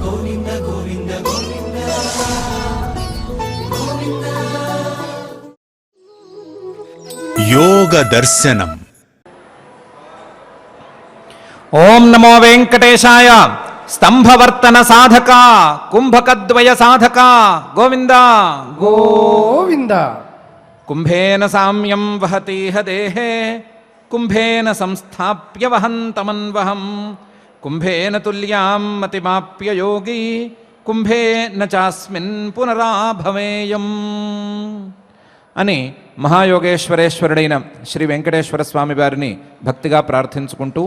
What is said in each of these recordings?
గోవింద గోవింద గోవింద గోవింద. యోగ దర్శనం. ఓం నమో వెంకటేశాయ. స్తంభవర్తన సాధక కుంభకద్వయ సాధక గోవింద గోవింద. కుంభేన సామ్యం వహతీహ దేహే కుంభేన సంస్థాప్య వహంతమన్వహం కుంభేన తుల్యాం మతిమాప్య యోగి కుంభేన చాస్మిన్ పునరాభవేయం అని మహాయోగేశ్వరేశ్వరుడైన శ్రీ వెంకటేశ్వర స్వామి వారిని భక్తిగా ప్రార్థించుకుంటూ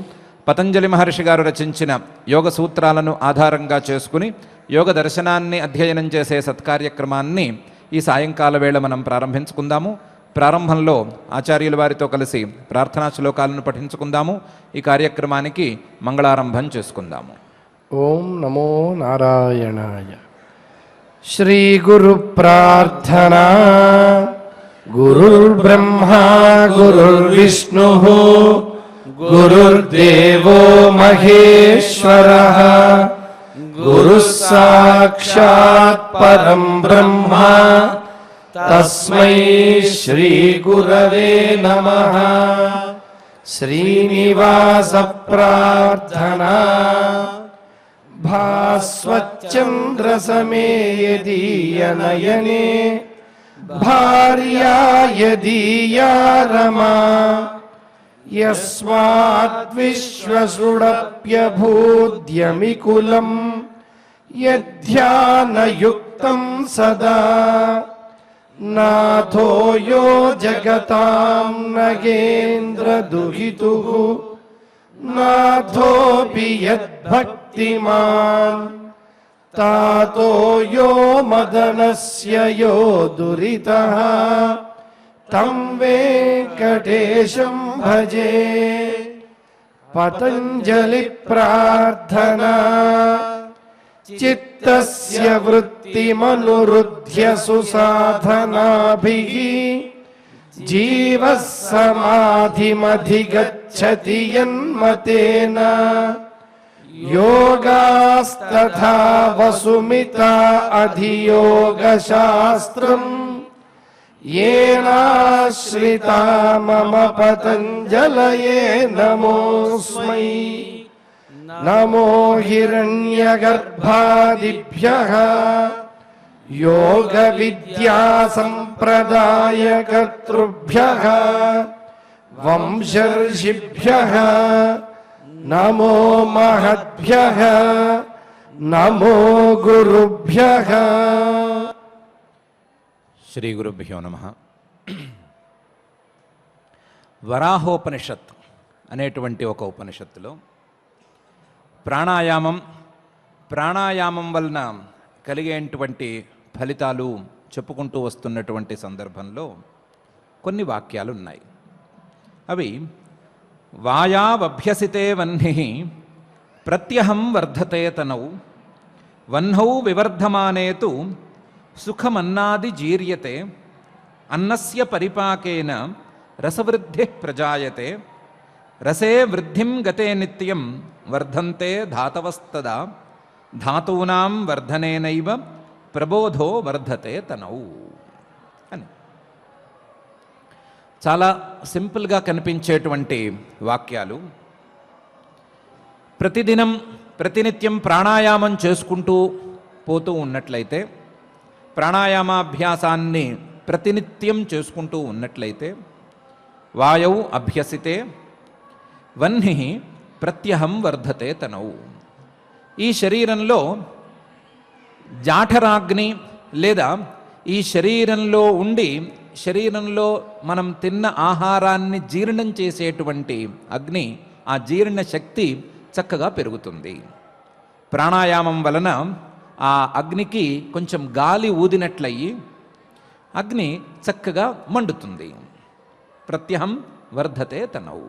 పతంజలి మహర్షి గారు రచించిన యోగ సూత్రాలను ఆధారంగా చేసుకుని యోగ దర్శనాన్ని అధ్యయనం చేసే సత్కార్యక్రమాన్ని ఈ సాయంకాల వేళ మనం ప్రారంభించుకుందాము. ప్రారంభంలో ఆచార్యుల వారితో కలిసి ప్రార్థనా శ్లోకాలను పఠించుకుందాము. ఈ కార్యక్రమానికి మంగళారంభం చేసుకుందాము. ఓం నమో నారాయణాయ. శ్రీ గురు ప్రార్థనా. గురుర్బ్రహ్మా గురుర్విష్ణు గురుర్దేవో మహేశ్వరః గురుః సాక్షాత్ పరం బ్రహ్మ తస్మై శ్రీ గురవే నమః. శ్రీనివాస ప్రార్థనా. భాస్వచ్చంద్ర సమేయదీయ నయనే భార్యా యదీయా రమా యస్మాత్ విశ్వసుడప్యభూద్యమికులం యధ్యానయుక్తం సదా నాథో యో జగతాం నగేంద్రదుహితుః నాథోపి యద్భక్తిమాన్ తాతో యో మదనస్య యో దురితః తం వెంకటేశం భజే. పతంజలి ప్రార్థనా. చిత్తస్య వృత్తిమనురుధ్య సుసాధనాభిః జీవః సమాధిమధిగచ్చతి యన్మతేన యోగాస్తథా వసుమితా అధియోగశాస్త్రం येनाश्रिता मम पतञ्जलये नमोऽस्मै. नमो हिरण्यगर्भादिभ्यः योगविद्यासम्प्रदायकर्तृभ्यः वंशर्षिभ्यः नमो महद्भ्यः नमो गुरुभ्यः. శ్రీ గురుభ్యో నమః. వరాహోపనిషత్ అనేటువంటి ఒక ఉపనిషత్తులో ప్రాణాయామం వలన కలిగేటువంటి ఫలితాలు చెప్పుకుంటూ వస్తున్నటువంటి సందర్భంలో కొన్ని వాక్యాలు ఉన్నాయి. అవి వాయావభ్యసితే వహ్నిః ప్రత్యహం వర్ధతే తనౌ వహ్నౌ వివర్ధమానే తు సుఖమన్నాది జీర్యతే అన్నస్య పరిపాకేన రసవృద్ధిః ప్రజాయతే రసే వృద్ధిం గతే నిత్యం వర్ధంతే ధాతవస్తదా ధాతూనాం వర్ధనేనైవ ప్రబోధో వర్ధతే తనౌ అని చాలా సింపుల్గా కనిపించేటువంటి వాక్యాలు. ప్రతినిత్యం ప్రాణాయామం చేసుకుంటూ పోతూ ఉన్నట్లయితే, ప్రాణాయామాభ్యాసాన్ని ప్రతినిత్యం చేసుకుంటూ ఉన్నట్లయితే వాయౌ అభ్యసితే వహ్నిః ప్రత్యహం వర్ధతే తనౌ. ఈ శరీరంలో జాఠరాగ్ని లేదా ఈ శరీరంలో ఉండి శరీరంలో మనం తిన్న ఆహారాన్ని జీర్ణం చేసేటువంటి అగ్ని, ఆ జీర్ణ శక్తి చక్కగా పెరుగుతుంది. ప్రాణాయామం వలన ఆ అగ్నికి కొంచెం గాలి ఊదినట్లయి అగ్ని చక్కగా మండుతుంది. ప్రత్యహం వర్ధతే తనౌ.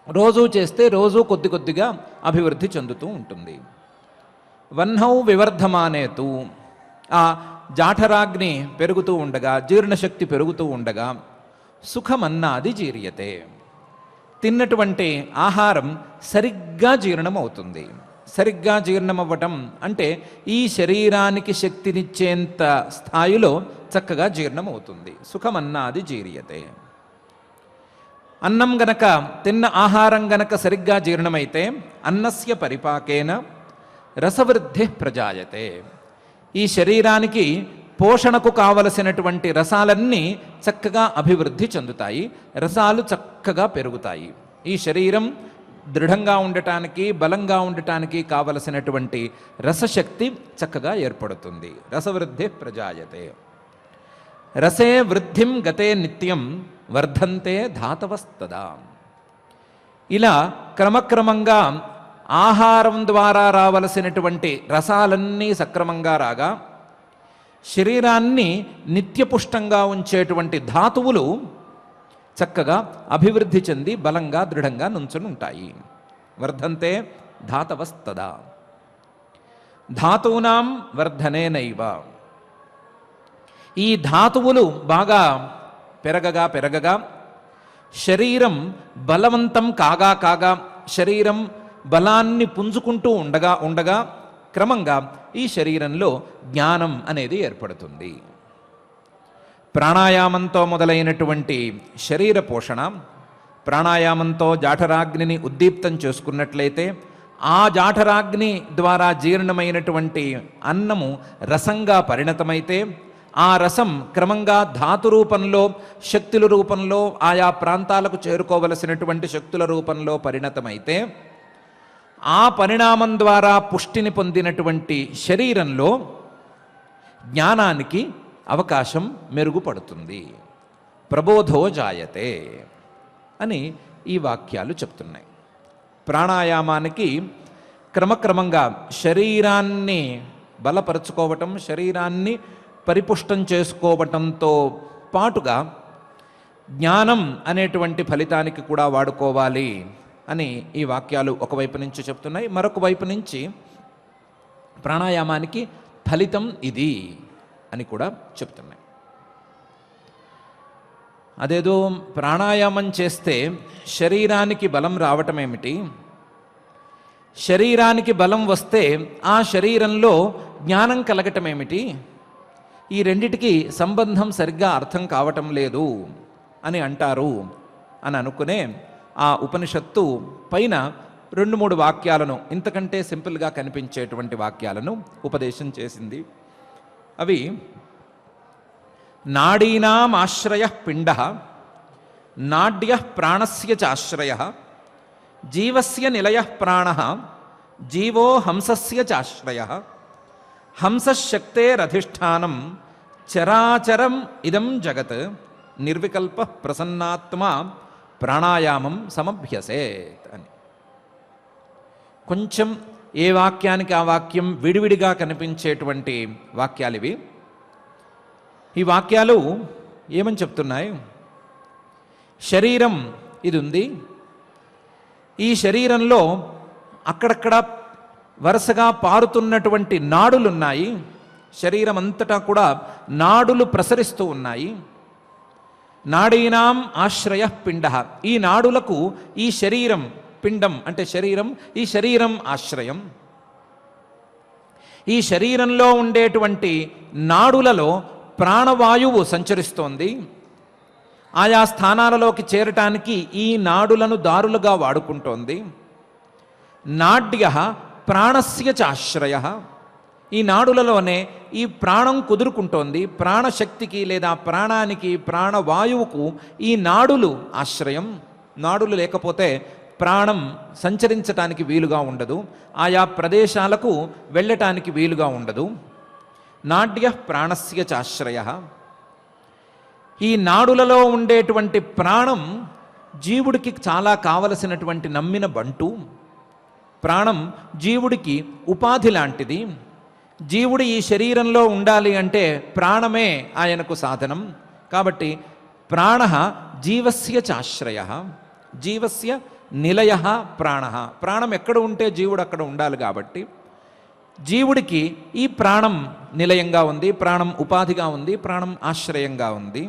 రోజూ చేస్తే రోజూ కొద్ది కొద్దిగా అభివృద్ధి చెందుతూ ఉంటుంది. వహ్నౌ వివర్ధమానేతు, ఆ జాఠరాగ్ని పెరుగుతూ ఉండగా, జీర్ణశక్తి పెరుగుతూ ఉండగా సుఖమన్నాది జీర్యతే, తిన్నటువంటి ఆహారం సరిగ్గా జీర్ణం అవుతుంది. సరిగ్గా జీర్ణమవ్వటం అంటే ఈ శరీరానికి శక్తినిచ్చేంత స్థాయిలో చక్కగా జీర్ణమవుతుంది. సుఖమన్నాది జీర్యతే. అన్నం గనక, తిన్న ఆహారం గనక సరిగ్గా జీర్ణమైతే అన్నస్య పరిపాకేన రసవృద్ధి ప్రజాయతే. ఈ శరీరానికి పోషణకు కావలసినటువంటి రసాలన్నీ చక్కగా అభివృద్ధి చెందుతాయి, రసాలు చక్కగా పెరుగుతాయి. ఈ శరీరం దృఢంగా ఉండటానికి, బలంగా ఉండటానికి కావలసినటువంటి రసశక్తి చక్కగా ఏర్పడుతుంది. రసవృద్ధి ప్రజాయతే. రసే వృద్ధిం గతే నిత్యం వర్ధంతే ధాతవస్తదా. ఇలా క్రమక్రమంగా ఆహారం ద్వారా రావలసినటువంటి రసాలన్నీ సక్రమంగా రాగా శరీరాన్ని నిత్యపుష్టంగా ఉంచేటువంటి ధాతువులు చక్కగా అభివృద్ధి చెంది బలంగా దృఢంగా నుంచుని ఉంటాయి. వర్ధంతే ధాతవస్తదా. ధాతూనాం వర్ధనేనైవ. ఈ ధాతువులు బాగా పెరగగా శరీరం బలవంతం కాగా శరీరం బలాన్ని పుంజుకుంటూ ఉండగా క్రమంగా ఈ శరీరంలో జ్ఞానం అనేది ఏర్పడుతుంది. ప్రాణాయామంతో మొదలైనటువంటి శరీర పోషణ, ప్రాణాయామంతో జాఠరాగ్నిని ఉద్దీప్తం చేసుకున్నట్లయితే ఆ జాఠరాగ్ని ద్వారా జీర్ణమైనటువంటి అన్నము రసంగా పరిణతమైతే ఆ రసం క్రమంగా ధాతు రూపంలో, శక్తుల రూపంలో, ఆయా ప్రాంతాలకు చేరుకోవలసినటువంటి శక్తుల రూపంలో పరిణతమైతే ఆ పరిణామం ద్వారా పుష్టిని పొందినటువంటి శరీరంలో జ్ఞానానికి అవకాశం మెరుగుపడుతుంది. ప్రబోధో జాయతే అని ఈ వాక్యాలు చెప్తున్నాయి. ప్రాణాయామానికి క్రమక్రమంగా శరీరాన్ని బలపరుచుకోవటం, శరీరాన్ని పరిపుష్టం చేసుకోవటంతో పాటుగా జ్ఞానం అనేటువంటి ఫలితానికి కూడా వాడుకోవాలి అని ఈ వాక్యాలు ఒకవైపు నుంచి చెప్తున్నాయి. మరొక వైపు నుంచి ప్రాణాయామానికి ఫలితం ఇది అని కూడా చెప్తున్నాయి. అదేదో ప్రాణాయామం చేస్తే శరీరానికి బలం రావటం ఏమిటి, శరీరానికి బలం వస్తే ఆ శరీరంలో జ్ఞానం కలగటం ఏమిటి, ఈ రెండిటికి సంబంధం సరిగ్గా అర్థం కావటం లేదు అని అంటారు అని అనుకునే ఆ ఉపనిషత్తు పైన 2-3 వాక్యాలను, ఇంతకంటే సింపుల్గా కనిపించేటువంటి వాక్యాలను ఉపదేశం చేసింది. అవి నాడీనాం ఆశ్రయ పిండ, నాడ్య ప్రాణస్య చాశ్రయ, జీవస్య నిలయ ప్రాణ, జీవో హంసస్య చాశ్రయ, హంసశక్తేరధిష్టానం, చరాచరం ఇదం జగత్, నిర్వికల్ప ప్రసన్నాత్మ ప్రాణాయామం సమభ్యసేత్ అని. కొంచెం ఏ వాక్యానికి ఆ వాక్యం విడివిడిగా కనిపించేటువంటి వాక్యాలు ఇవి. ఈ వాక్యాలు ఏమని చెప్తున్నాయి? శరీరం ఇది ఉంది, ఈ శరీరంలో అక్కడక్కడ వరుసగా పారుతున్నటువంటి నాడులున్నాయి, శరీరం అంతటా కూడా నాడులు ప్రసరిస్తూ ఉన్నాయి. నాడీనాం ఆశ్రయ పిండ, ఈ నాడులకు ఈ శరీరం, పిండం అంటే శరీరం, ఈ శరీరం ఆశ్రయం. ఈ శరీరంలో ఉండేటువంటి నాడులలో ప్రాణవాయువు సంచరిస్తోంది. ఆయా స్థానాలలోకి చేరటానికి ఈ నాడులను దారులుగా వాడుకుంటోంది. నాడ్య ప్రాణస్య చాశ్రయ, ఈ నాడులలోనే ఈ ప్రాణం కుదురుకుంటోంది. ప్రాణశక్తికి లేదా ప్రాణానికి, ప్రాణవాయువుకు ఈ నాడులు ఆశ్రయం. నాడులు లేకపోతే ప్రాణం సంచరించటానికి వీలుగా ఉండదు, ఆయా ప్రదేశాలకు వెళ్ళటానికి వీలుగా ఉండదు. నాడ్య ప్రాణస్య చాశ్రయ, ఈ నాడులలో ఉండేటువంటి ప్రాణం జీవుడికి చాలా కావలసినటువంటి నమ్మిన బంటు. ప్రాణం జీవుడికి ఉపాధి లాంటిది. జీవుడు ఈ శరీరంలో ఉండాలి అంటే ప్రాణమే ఆయనకు సాధనం. కాబట్టి ప్రాణ జీవస్య చాశ్రయ, జీవస్య నిలయ ప్రాణ. ప్రాణం ఎక్కడ ఉంటే జీవుడు అక్కడ ఉండాలి. కాబట్టి జీవుడికి ఈ ప్రాణం నిలయంగా ఉంది, ప్రాణం ఉపాధిగా ఉంది, ప్రాణం ఆశ్రయంగా ఉంది.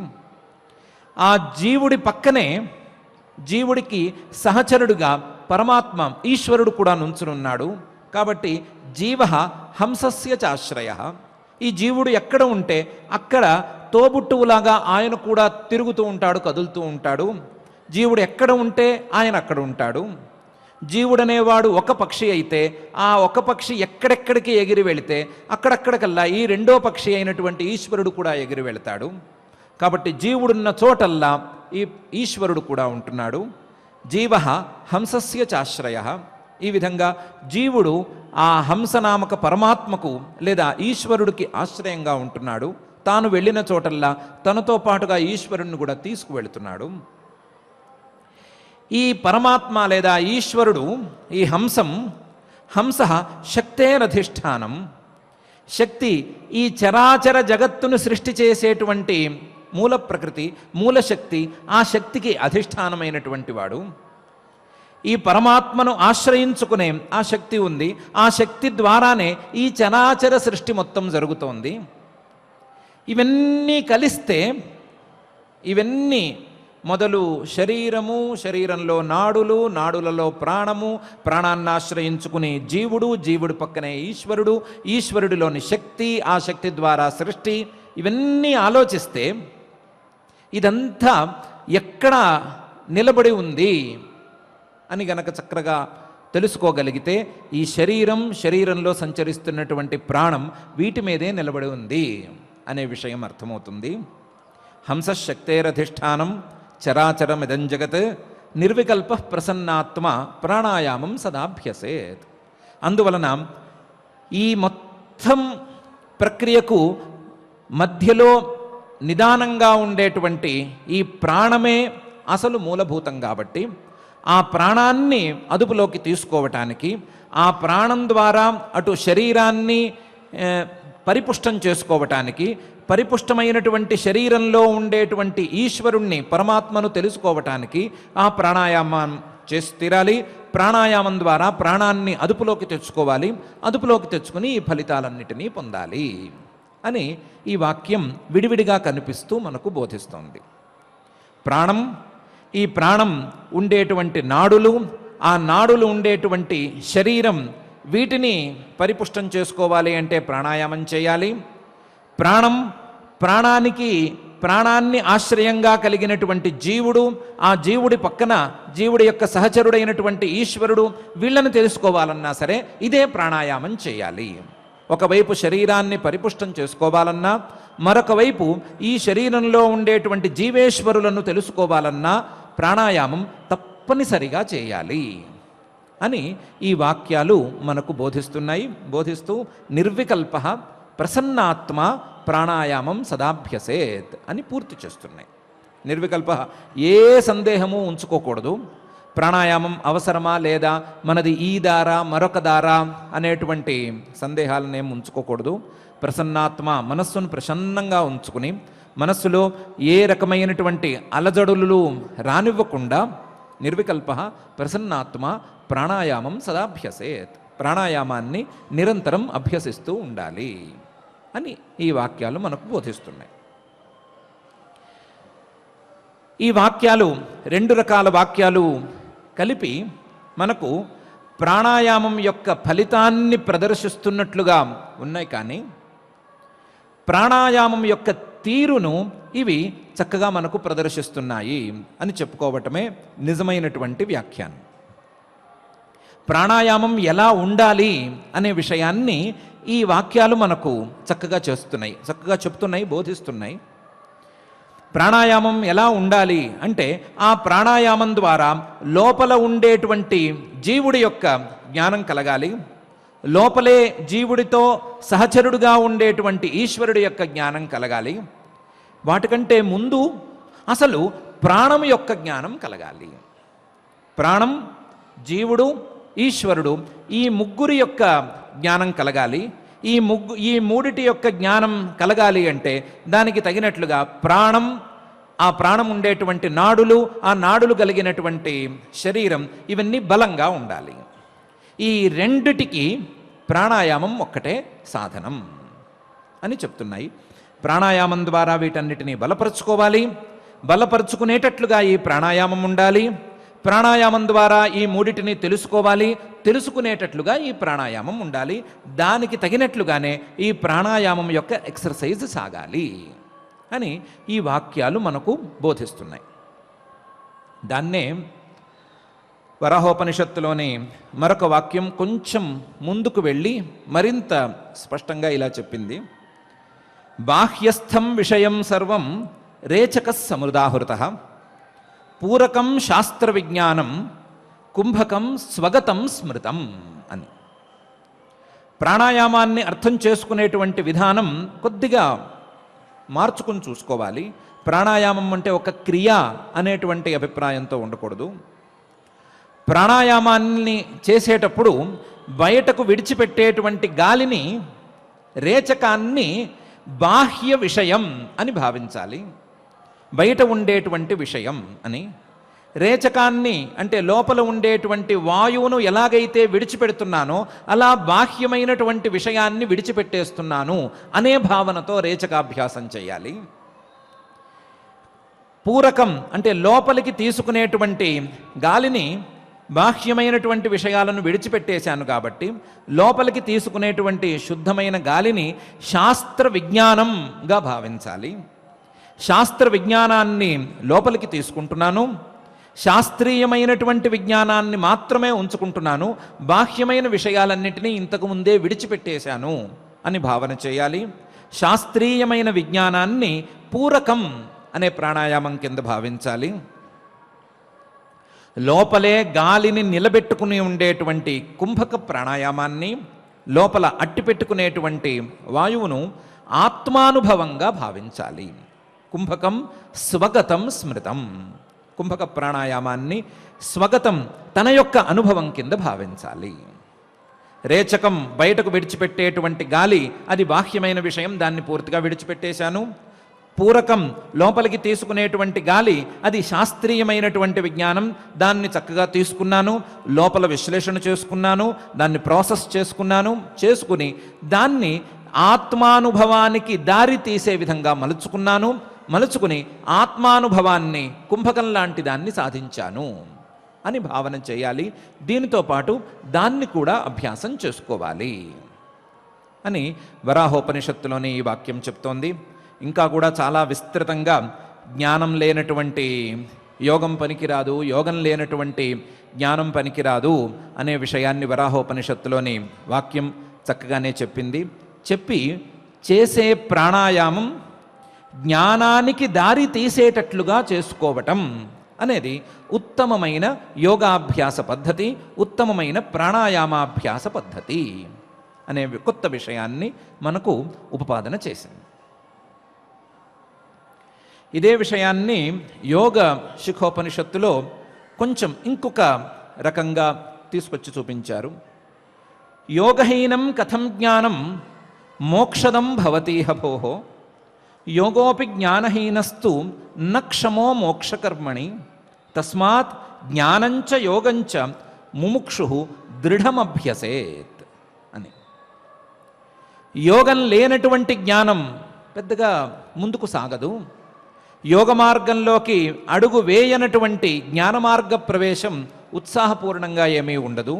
ఆ జీవుడి పక్కనే జీవుడికి సహచరుడుగా పరమాత్మ ఈశ్వరుడు కూడా నుంచునున్నాడు. కాబట్టి జీవ హంసస్య చాశ్రయ. ఈ జీవుడు ఎక్కడ ఉంటే అక్కడ తోబుట్టువులాగా ఆయన కూడా తిరుగుతూ ఉంటాడు, కదులుతూ ఉంటాడు. జీవుడు ఎక్కడ ఉంటే ఆయన అక్కడ ఉంటాడు. జీవుడనేవాడు ఒక పక్షి అయితే ఆ ఒక పక్షి ఎక్కడెక్కడికి ఎగిరి వెళితే అక్కడక్కడికల్లా ఈ రెండో పక్షి అయినటువంటి ఈశ్వరుడు కూడా ఎగిరి వెళతాడు. కాబట్టి జీవుడున్న చోటల్లా ఈ ఈశ్వరుడు కూడా ఉంటున్నాడు. జీవ హంసస్య చాశ్రయ. ఈ విధంగా జీవుడు ఆ హంసనామక పరమాత్మకు లేదా ఈశ్వరుడికి ఆశ్రయంగా ఉంటున్నాడు. తాను వెళ్ళిన చోటల్లా తనతో పాటుగా ఈశ్వరుణ్ణి కూడా తీసుకువెళుతున్నాడు. ఈ పరమాత్మ లేదా ఈశ్వరుడు, ఈ హంస శక్తేరధిష్టానం. శక్తి ఈ చరాచర జగత్తును సృష్టి చేసేటువంటి మూల ప్రకృతి, మూలశక్తి, ఆ శక్తికి అధిష్టానమైనటువంటి వాడు. ఈ పరమాత్మను ఆశ్రయించుకునే ఆ శక్తి ఉంది. ఆ శక్తి ద్వారానే ఈ చరాచర సృష్టి మొత్తం జరుగుతోంది. ఇవన్నీ కలిస్తే, ఇవన్నీ మొదలు శరీరము, శరీరంలో నాడులు, నాడులలో ప్రాణము, ప్రాణాన్ని ఆశ్రయించుకుని జీవుడు, జీవుడి పక్కనే ఈశ్వరుడు, ఈశ్వరుడిలోని శక్తి, ఆ శక్తి ద్వారా సృష్టి, ఇవన్నీ ఆలోచిస్తే ఇదంతా ఎక్కడ నిలబడి ఉంది అని గనక చక్కగా తెలుసుకోగలిగితే ఈ శరీరంలో సంచరిస్తున్నటువంటి ప్రాణం వీటి మీదే నిలబడి ఉంది అనే విషయం అర్థమవుతుంది. హంసశక్తేరధిష్టానం చరాచరమిదం జగత్ నిర్వికల్ప ప్రసన్నాత్మ ప్రాణాయామం సదాభ్యసేత్. అందువలన ఈ మొత్తం ప్రక్రియకు మధ్యలో నిదానంగా ఉండేటువంటి ఈ ప్రాణమే అసలు మూలభూతం కాబట్టి ఆ ప్రాణాన్ని అదుపులోకి తీసుకోవటానికి, ఆ ప్రాణం ద్వారా అటు శరీరాన్ని పరిపుష్టం చేసుకోవటానికి, పరిపుష్టమైనటువంటి శరీరంలో ఉండేటువంటి ఈశ్వరుణ్ణి, పరమాత్మను తెలుసుకోవటానికి ఆ ప్రాణాయామం చేసి తీరాలి. ప్రాణాయామం ద్వారా ప్రాణాన్ని అదుపులోకి తెచ్చుకోవాలి. అదుపులోకి తెచ్చుకుని ఈ ఫలితాలన్నిటినీ పొందాలి అని ఈ వాక్యం విడివిడిగా కనిపిస్తూ మనకు బోధిస్తోంది. ఈ ప్రాణం ఉండేటువంటి నాడులు, ఆ నాడులు ఉండేటువంటి శరీరం, వీటిని పరిపుష్టం చేసుకోవాలి అంటే ప్రాణాయామం చేయాలి. ప్రాణాన్ని ఆశ్రయంగా కలిగినటువంటి జీవుడు, ఆ జీవుడి పక్కన జీవుడి యొక్క సహచరుడైనటువంటి ఈశ్వరుడు, వీళ్ళని తెలుసుకోవాలన్నా సరే ఇదే ప్రాణాయామం చేయాలి. ఒకవైపు శరీరాన్ని పరిపుష్టం చేసుకోవాలన్నా, మరొక వైపు ఈ శరీరంలో ఉండేటువంటి జీవేశ్వరులను తెలుసుకోవాలన్నా ప్రాణాయామం తప్పనిసరిగా చేయాలి అని ఈ వాక్యాలు మనకు బోధిస్తూ నిర్వికల్ప ప్రసన్నాత్మ ప్రాణాయామం సదాభ్యసేత్ అని పూర్తి చేస్తున్నాయి. నిర్వికల్ప, ఏ సందేహము ఉంచుకోకూడదు. ప్రాణాయామం అవసరమా లేదా, మనది ఈ దారా మరొక దారా అనేటువంటి సందేహాలను ఏం ఉంచుకోకూడదు. ప్రసన్నాత్మ, మనస్సును ప్రసన్నంగా ఉంచుకుని మనస్సులో ఏ రకమైనటువంటి అలజడులు రానివ్వకుండా నిర్వికల్ప ప్రసన్నాత్మ ప్రాణాయామం సదాభ్యసేత్, ప్రాణాయామాన్ని నిరంతరం అభ్యసిస్తూ ఉండాలి అని ఈ వాక్యాలు మనకు బోధిస్తున్నాయి. ఈ వాక్యాలు, రెండు రకాల వాక్యాలు కలిపి మనకు ప్రాణాయామం యొక్క ఫలితాన్ని ప్రదర్శిస్తున్నట్లుగా ఉన్నాయి. కానీ ప్రాణాయామం యొక్క తీరును ఇవి చక్కగా మనకు ప్రదర్శిస్తున్నాయి అని చెప్పుకోవటమే నిజమైనటువంటి వ్యాఖ్యానం. ప్రాణాయామం ఎలా ఉండాలి అనే విషయాన్ని ఈ వాక్యాలు మనకు చక్కగా చెప్తున్నాయి, బోధిస్తున్నాయి. ప్రాణాయామం ఎలా ఉండాలి అంటే, ఆ ప్రాణాయామం ద్వారా లోపల ఉండేటువంటి జీవుడి యొక్క జ్ఞానం కలగాలి. లోపలే జీవుడితో సహచరుడుగా ఉండేటువంటి ఈశ్వరుడి యొక్క జ్ఞానం కలగాలి. వాటికంటే ముందు అసలు ప్రాణం యొక్క జ్ఞానం కలగాలి. ప్రాణం, జీవుడు, ఈశ్వరుడు, ఈ ముగ్గురి యొక్క జ్ఞానం కలగాలి. ఈ మూడిటి యొక్క జ్ఞానం కలగాలి అంటే దానికి తగినట్లుగా ఆ ప్రాణం ఉండేటువంటి నాడులు, ఆ నాడులు కలిగినటువంటి శరీరం, ఇవన్నీ బలంగా ఉండాలి. ఈ రెండిటికి ప్రాణాయామం ఒక్కటే సాధనం అని చెప్తున్నాయి. ప్రాణాయామం ద్వారా వీటన్నిటినీ బలపరుచుకోవాలి. బలపరుచుకునేటట్లుగా ఈ ప్రాణాయామం ఉండాలి. ప్రాణాయామం ద్వారా ఈ మూడిటిని తెలుసుకోవాలి, తెలుసుకునేటట్లుగా ఈ ప్రాణాయామం ఉండాలి, దానికి తగినట్లుగానే ఈ ప్రాణాయామం యొక్క ఎక్సర్సైజ్ సాగాలి అని ఈ వాక్యాలు మనకు బోధిస్తున్నాయి. దాన్నే వరాహోపనిషత్తులోని మరొక వాక్యం కొంచెం ముందుకు వెళ్ళి మరింత స్పష్టంగా ఇలా చెప్పింది. బాహ్యస్థం విషయం సర్వం రేచక సమృదాహృత పూరకం శాస్త్ర విజ్ఞానం కుంభకం స్వగతం స్మృతం అని. ప్రాణాయామాన్ని అర్థం చేసుకునేటువంటి విధానం కొద్దిగా మార్చుకుని చూసుకోవాలి. ప్రాణాయామం అంటే ఒక క్రియ అనేటువంటి అభిప్రాయంతో ఉండకూడదు. ప్రాణాయామాన్ని చేసేటప్పుడు బయటకు విడిచిపెట్టేటువంటి గాలిని, రేచకాన్ని బాహ్య విషయం అని భావించాలి, బయట ఉండేటువంటి విషయం అని. రేచకాన్ని అంటే లోపల ఉండేటువంటి వాయువును ఎలాగైతే విడిచిపెడుతున్నానో అలా బాహ్యమైనటువంటి విషయాన్ని విడిచిపెట్టేస్తున్నాను అనే భావనతో రేచకాభ్యాసం చేయాలి. పూరకం అంటే లోపలికి తీసుకునేటువంటి గాలిని, బాహ్యమైనటువంటి విషయాలను విడిచిపెట్టేశాను కాబట్టి లోపలికి తీసుకునేటువంటి శుద్ధమైన గాలిని శాస్త్ర విజ్ఞానంగా భావించాలి. శాస్త్ర విజ్ఞానాన్ని లోపలికి తీసుకుంటున్నాను, శాస్త్రీయమైనటువంటి విజ్ఞానాన్ని మాత్రమే ఉంచుకుంటున్నాను, బాహ్యమైన విషయాలన్నిటినీ ఇంతకుముందే విడిచిపెట్టేశాను అని భావన చేయాలి. శాస్త్రీయమైన విజ్ఞానాన్ని పూరకం అనే ప్రాణాయామం కింద భావించాలి. లోపలే గాలిని నిలబెట్టుకుని ఉండేటువంటి కుంభక ప్రాణాయామాన్ని, లోపల అట్టిపెట్టుకునేటువంటి వాయువును ఆత్మానుభవంగా భావించాలి. కుంభకం స్వగతం స్మృతం. కుంభక ప్రాణాయామాన్ని స్వగతం, తన యొక్క అనుభవం కింద భావించాలి. రేచకం బయటకు విడిచిపెట్టేటువంటి గాలి, అది బాహ్యమైన విషయం, దాన్ని పూర్తిగా విడిచిపెట్టేశాను. పూరకం లోపలికి తీసుకునేటువంటి గాలి, అది శాస్త్రీయమైనటువంటి విజ్ఞానం, దాన్ని చక్కగా తీసుకున్నాను, లోపల విశ్లేషణ చేసుకున్నాను, దాన్ని ప్రాసెస్ చేసుకున్నాను, చేసుకుని దాన్ని ఆత్మానుభవానికి దారి తీసే విధంగా మలుచుకుని ఆత్మానుభవాన్ని, కుంభకం లాంటి దాన్ని సాధించాను అని భావన చేయాలి. దీనితో పాటు దాన్ని కూడా అభ్యాసం చేసుకోవాలి అని వరాహోపనిషత్తులోని ఈ వాక్యం చెప్తోంది. ఇంకా కూడా చాలా విస్తృతంగా జ్ఞానం లేనటువంటి యోగం పనికిరాదు, యోగం లేనటువంటి జ్ఞానం పనికిరాదు అనే విషయాన్ని వరాహోపనిషత్తులోని వాక్యం చక్కగానే చెప్పింది. చెప్పి చేసే ప్రాణాయామం జ్ఞానానికి దారి తీసేటట్లుగా చేసుకోవటం అనేది ఉత్తమమైన యోగాభ్యాస పద్ధతి, ఉత్తమమైన ప్రాణాయామాభ్యాస పద్ధతి అనే కొత్త విషయాన్ని మనకు ఉపపాదన చేసింది. ఇదే విషయాన్ని యోగ శిఖోపనిషత్తులో కొంచెం ఇంకొక రకంగా తీసుకొచ్చి చూపించారు. యోగహీనం కథం జ్ఞానం మోక్షదం భవతీహ భోహో యోగోపి జ్ఞానహీనస్తు న క్షమో మోక్షకర్మణి తస్మాత్ జ్ఞానంచ యోగంచ ముముక్షు దృఢమభ్యసేత్ అని. యోగం లేనటువంటి జ్ఞానం పెద్దగా ముందుకు సాగదు. యోగ మార్గంలోకి అడుగు వేయనటువంటి జ్ఞాన మార్గ ప్రవేశం ఉత్సాహపూర్ణంగా ఏమీ ఉండదు.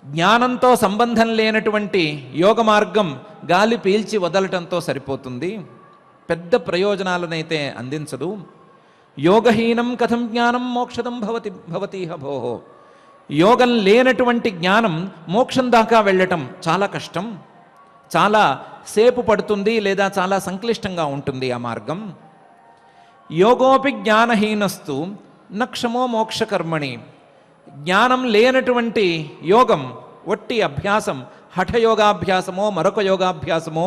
జ్ఞానంతో సంబంధం లేనటువంటి యోగ మార్గం గాలి పీల్చి వదలటంతో సరిపోతుంది, పెద్ద ప్రయోజనాలనైతే అందించదు. యోగహీనం కథం జ్ఞానం మోక్షదం భవతీహ భోహో. యోగం లేనటువంటి జ్ఞానం మోక్షం దాకా వెళ్ళటం చాలా కష్టం, చాలా సేపు పడుతుంది, లేదా చాలా సంక్లిష్టంగా ఉంటుంది ఆ మార్గం. యోగోపి జ్ఞానహీనస్తు న క్షమో మోక్షకర్మణి. జ్ఞానం లేనటువంటి యోగం, ఒట్టి అభ్యాసం, హఠయోగాభ్యాసమో మరొక యోగాభ్యాసమో,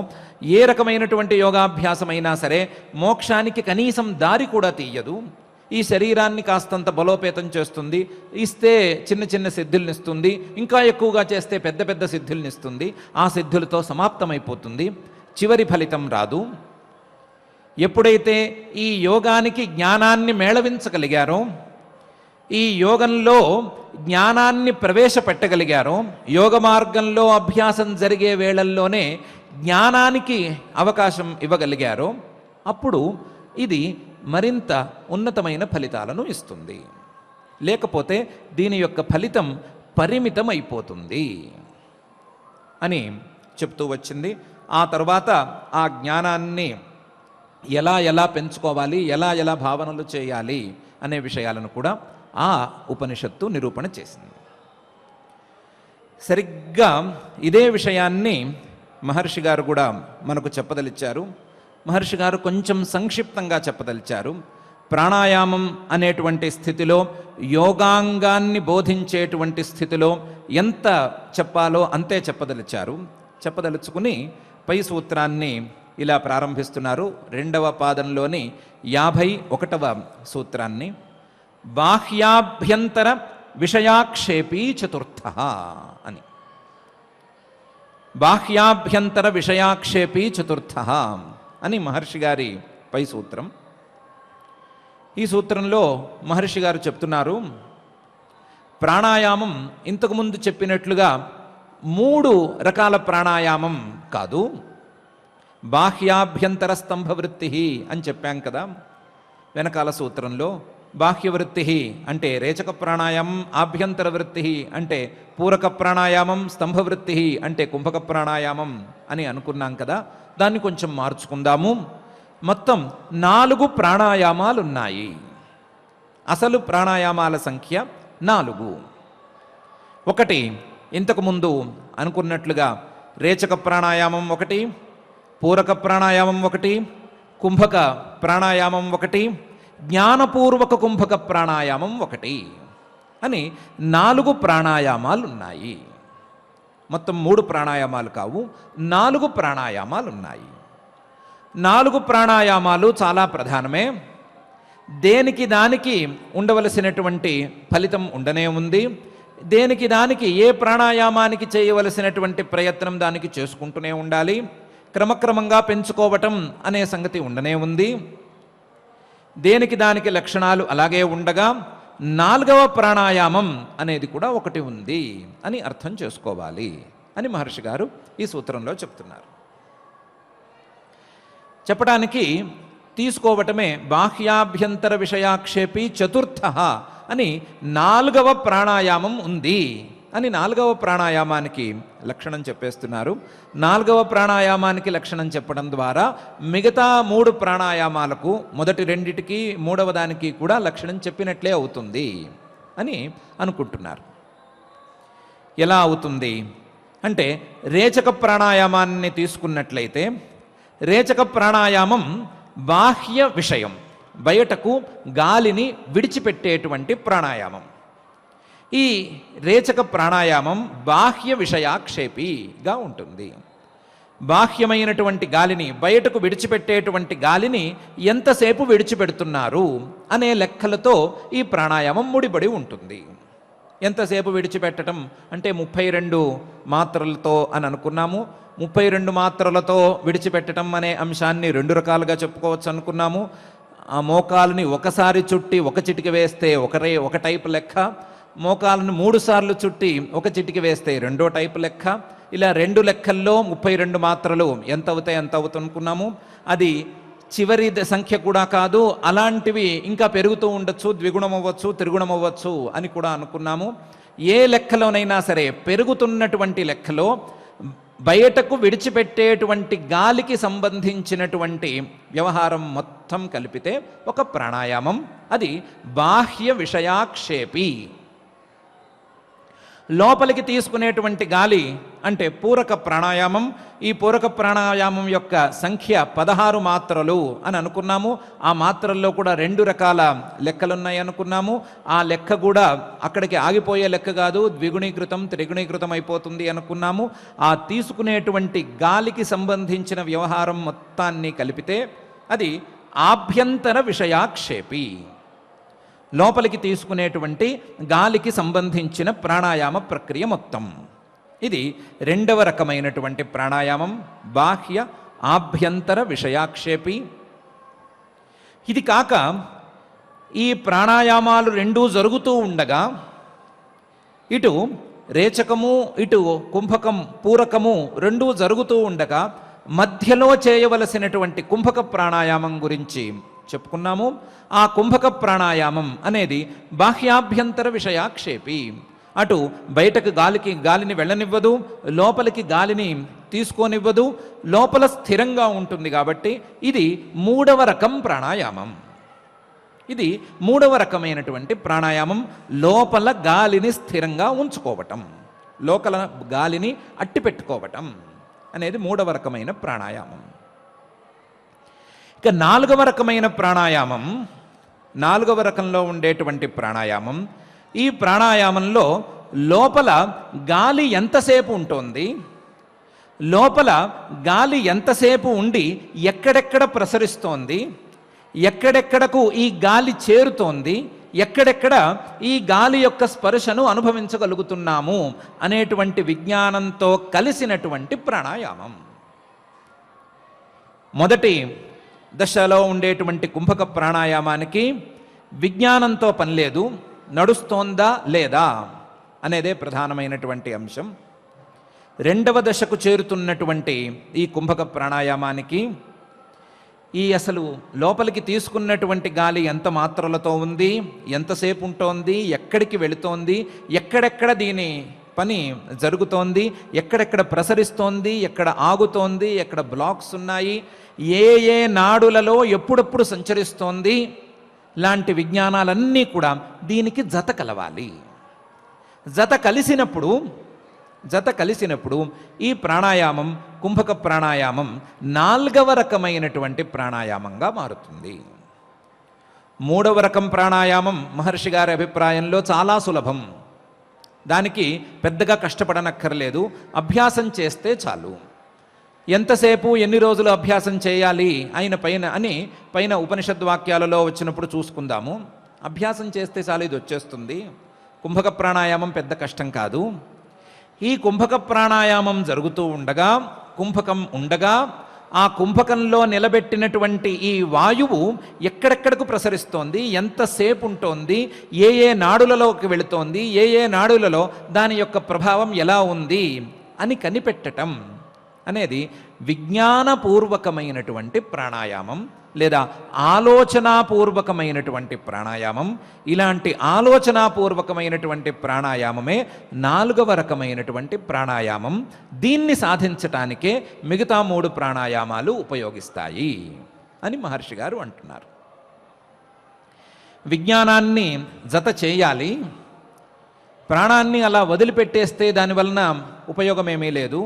ఏ రకమైనటువంటి యోగాభ్యాసమైనా సరే మోక్షానికి కనీసం దారి కూడా తీయదు. ఈ శరీరాన్ని కాస్తంత బలోపేతం చేస్తుంది, ఇస్తే చిన్న చిన్న సిద్ధుల్నిస్తుంది, ఇంకా ఎక్కువగా చేస్తే పెద్ద పెద్ద సిద్ధుల్నిస్తుంది. ఆ సిద్ధులతో సమాప్తమైపోతుంది, చివరి ఫలితం రాదు. ఎప్పుడైతే ఈ యోగానికి జ్ఞానాన్ని మేళవించగలిగారో, ఈ యోగంలో జ్ఞానాన్ని ప్రవేశపెట్టగలిగారో, యోగ మార్గంలో అభ్యాసం జరిగే వేళల్లోనే జ్ఞానానికి అవకాశం ఇవ్వగలిగారో, అప్పుడు ఇది మరింత ఉన్నతమైన ఫలితాలను ఇస్తుంది. లేకపోతే దీని యొక్క ఫలితం పరిమితం అయిపోతుంది అని చెప్తూ వచ్చింది. ఆ తర్వాత ఆ జ్ఞానాన్ని ఎలా పెంచుకోవాలి, ఎలా భావనలు చేయాలి అనే విషయాలను కూడా ఆ ఉపనిషత్తు నిరూపణ చేసింది. సరిగ్గా ఇదే విషయాన్ని మహర్షి గారు కూడా మనకు చెప్పదలిచారు. మహర్షి గారు కొంచెం సంక్షిప్తంగా చెప్పదలిచారు. ప్రాణాయామం అనేటువంటి స్థితిలో, యోగాంగాన్ని బోధించేటువంటి స్థితిలో ఎంత చెప్పాలో అంతే చెప్పదలుచుకుని పై సూత్రాన్ని ఇలా ప్రారంభిస్తున్నారు. 2వ పాదంలోని 51వ సూత్రాన్ని, బాహ్యాభ్యంతర విషయాక్షేపీ చతుర్థ అని. బాహ్యాభ్యంతర విషయాక్షేపీ చతుర్థ అని మహర్షి గారి పై సూత్రం. ఈ సూత్రంలో మహర్షి గారు చెప్తున్నారు, ప్రాణాయామం ఇంతకుముందు చెప్పినట్లుగా 3 రకాల ప్రాణాయామం కాదు. బాహ్యాభ్యంతర స్తంభవృత్తి అని చెప్పాం కదా వెనకాల సూత్రంలో. బాహ్యవృత్తి అంటే రేచక ప్రాణాయామం, ఆభ్యంతర వృత్తి అంటే పూరక ప్రాణాయామం, స్తంభవృత్తి అంటే కుంభక ప్రాణాయామం అని అనుకున్నాం కదా. దాన్ని కొంచెం మార్చుకుందాము. మొత్తం 4 ప్రాణాయామాలు ఉన్నాయి. అసలు ప్రాణాయామాల సంఖ్య 4. 1 ఇంతకుముందు అనుకున్నట్లుగా రేచక ప్రాణాయామం 1, పూరక ప్రాణాయామం 1, కుంభక ప్రాణాయామం 1, జ్ఞానపూర్వక కుంభక ప్రాణాయామం 1 అని 4 ప్రాణాయామాలు ఉన్నాయి. మొత్తం 3 ప్రాణాయామాలు కావు, 4 ప్రాణాయామాలు ఉన్నాయి. 4 ప్రాణాయామాలు చాలా ప్రధానమే. దేనికి దానికి ఉండవలసినటువంటి ఫలితం ఉండనే ఉంది. దేనికి దానికి ఏ ప్రాణాయామానికి చేయవలసినటువంటి ప్రయత్నం దానికి చేసుకుంటూనే ఉండాలి. క్రమక్రమంగా పెంచుకోవటం అనే సంగతి ఉండనే ఉంది. దేనికి దానికి లక్షణాలు అలాగే ఉండగా 4వ ప్రాణాయామం అనేది కూడా ఒకటి ఉంది అని అర్థం చేసుకోవాలి అని మహర్షి గారు ఈ సూత్రంలో చెప్తున్నారు. చెప్పడానికి తీసుకోవటమే బాహ్యాభ్యంతర విషయాక్షేపి చతుర్థ అని 4వ ప్రాణాయామం ఉంది అని 4వ ప్రాణాయామానికి లక్షణం చెప్పేస్తున్నారు. 4వ ప్రాణాయామానికి లక్షణం చెప్పడం ద్వారా మిగతా 3 ప్రాణాయామాలకు, మొదటి 2టికి 3వ దానికి కూడా లక్షణం చెప్పినట్లే అవుతుంది అని అనుకుంటున్నారు. ఎలా అవుతుంది అంటే, రేచక ప్రాణాయామాన్ని తీసుకున్నట్లయితే రేచక ప్రాణాయామం బాహ్య విషయం, బయటకు గాలిని విడిచిపెట్టేటువంటి ప్రాణాయామం. ఈ రేచక ప్రాణాయామం బాహ్య విషయాక్షేపిగా ఉంటుంది. బాహ్యమైనటువంటి గాలిని, బయటకు విడిచిపెట్టేటువంటి గాలిని ఎంతసేపు విడిచిపెడుతున్నారు అనే లెక్కలతో ఈ ప్రాణాయామం ముడిపడి ఉంటుంది. ఎంతసేపు విడిచిపెట్టడం అంటే 32 మాత్రలతో అని అనుకున్నాము. 32 మాత్రలతో విడిచిపెట్టడం అనే అంశాన్ని 2 రకాలుగా చెప్పుకోవచ్చు అనుకున్నాము. ఆ మోకాలని ఒకసారి చుట్టి ఒక చిటిక వేస్తే ఒక టైపు లెక్క, మోకాలను 3 సార్లు చుట్టి ఒక చిటిక వేస్తే 2వ టైపు లెక్క. ఇలా 2 లెక్కల్లో 32 మాత్రలు ఎంత అవుతాయి అనుకున్నాము. అది చివరి సంఖ్య కూడా కాదు, అలాంటివి ఇంకా పెరుగుతూ ఉండొచ్చు, ద్విగుణం అవ్వచ్చు, త్రిగుణం అవ్వచ్చు అని కూడా అనుకున్నాము. ఏ లెక్కలోనైనా సరే పెరుగుతున్నటువంటి లెక్కలో బయటకు విడిచిపెట్టేటువంటి గాలికి సంబంధించినటువంటి వ్యవహారం మొత్తం కలిపితే ఒక ప్రాణాయామం. అది బాహ్య విషయాక్షేపి. లోపలికి తీసుకునేటువంటి గాలి అంటే పూరక ప్రాణాయామం. ఈ పూరక ప్రాణాయామం యొక్క సంఖ్య 16 మాత్రలు అని అనుకున్నాము. ఆ మాత్రల్లో కూడా 2 రకాల లెక్కలున్నాయి అనుకున్నాము. ఆ లెక్క కూడా అక్కడికి ఆగిపోయే లెక్క కాదు, ద్విగుణీకృతం త్రిగుణీకృతం అయిపోతుంది అనుకున్నాము. ఆ తీసుకునేటువంటి గాలికి సంబంధించిన వ్యవహారం మొత్తాన్ని కలిపితే అది ఆభ్యంతర విషయాక్షేపి. లోపలికి తీసుకునేటువంటి గాలికి సంబంధించిన ప్రాణాయామ ప్రక్రియ మొత్తం. ఇది 2వ రకమైనటువంటి ప్రాణాయామం, బాహ్య ఆభ్యంతర విషయాక్షేపి. ఇది కాక ఈ ప్రాణాయామాలు 2 జరుగుతూ ఉండగా ఇటు రేచకము ఇటు కుంభకం పూరకము 2 జరుగుతూ ఉండగా మధ్యలో చేయవలసినటువంటి కుంభక ప్రాణాయామం గురించి చెప్పుకున్నాము. ఆ కుంభక ప్రాణాయామం అనేది బాహ్యాభ్యంతర విషయాక్షేపి, అటు బయటకు గాలిని వెళ్ళనివ్వదు, లోపలికి గాలిని తీసుకోనివ్వదు, లోపల స్థిరంగా ఉంటుంది. కాబట్టి ఇది 3వ రకం ప్రాణాయామం. ఇది 3వ రకమైనటువంటి ప్రాణాయామం. లోపల గాలిని స్థిరంగా ఉంచుకోవటం, లోపల గాలిని అట్టిపెట్టుకోవటం అనేది 3వ రకమైన ప్రాణాయామం. ఇక 4వ రకమైన ప్రాణాయామం, 4వ రకంలో ఉండేటువంటి ప్రాణాయామం. ఈ ప్రాణాయామంలో లోపల గాలి ఎంతసేపు ఉంటుంది, లోపల గాలి ఎంతసేపు ఉండి ఎక్కడెక్కడ ప్రసరిస్తోంది, ఎక్కడెక్కడకు ఈ గాలి చేరుతోంది, ఎక్కడెక్కడ ఈ గాలి యొక్క స్పర్శను అనుభవించగలుగుతున్నాము అనేటువంటి విజ్ఞానంతో కలిసినటువంటి ప్రాణాయామం. మొదటి దశలో ఉండేటువంటి కుంభక ప్రాణాయామానికి విజ్ఞానంతో పని లేదు, నడుస్తోందా లేదా అనేదే ప్రధానమైనటువంటి అంశం. 2వ దశకు చేరుతున్నటువంటి ఈ కుంభక ప్రాణాయామానికి ఈ అసలు లోపలికి తీసుకున్నటువంటి గాలి ఎంత మాత్రలతో ఉంది, ఎంతసేపు ఉంటోంది, ఎక్కడికి వెళుతోంది, ఎక్కడెక్కడ దీని పని జరుగుతోంది, ఎక్కడెక్కడ ప్రసరిస్తోంది, ఎక్కడ ఆగుతోంది, ఎక్కడ బ్లాక్స్ ఉన్నాయి, ఏ నాడులలో ఎప్పుడెప్పుడు సంచరిస్తోంది లాంటి విజ్ఞానాలన్నీ కూడా దీనికి జత కలవాలి. జత కలిసినప్పుడు ఈ ప్రాణాయామం, కుంభక ప్రాణాయామం 4వ రకమైనటువంటి ప్రాణాయామంగా మారుతుంది. 3వ రకం ప్రాణాయామం మహర్షి గారి అభిప్రాయంలో చాలా సులభం, దానికి పెద్దగా కష్టపడనక్కర్లేదు, అభ్యాసం చేస్తే చాలు. ఎంతసేపు ఎన్ని రోజులు అభ్యాసం చేయాలి పైన ఉపనిషద్ వాక్యాలలో వచ్చినప్పుడు చూసుకుందాము. అభ్యాసం చేస్తే చాలు, ఇది వచ్చేస్తుంది. కుంభక ప్రాణాయామం పెద్ద కష్టం కాదు. ఈ కుంభక ప్రాణాయామం జరుగుతూ ఉండగా, కుంభకం ఉండగా, ఆ కుంభకంలో నిలబెట్టినటువంటి ఈ వాయువు ఎక్కడెక్కడకు ప్రసరిస్తోంది, ఎంతసేపు ఉంటోంది, ఏ నాడులలోకి వెళుతోంది, ఏ నాడులలో దాని యొక్క ప్రభావం ఎలా ఉంది అని కనిపెట్టటం అనేది విజ్ఞానపూర్వకమైనటువంటి ప్రాణాయామం లేదా ఆలోచనాపూర్వకమైనటువంటి ప్రాణాయామం. ఇలాంటి ఆలోచనాపూర్వకమైనటువంటి ప్రాణాయామమే 4వ రకమైనటువంటి ప్రాణాయామం. దీన్ని సాధించటానికే మిగతా 3 ప్రాణాయామాలు ఉపయోగిస్తాయి అని మహర్షి గారు అంటున్నారు. విజ్ఞానాన్ని జత చేయాలి, ప్రాణాన్ని అలా వదిలిపెట్టేస్తే దానివలన ఉపయోగమేమీ లేదు.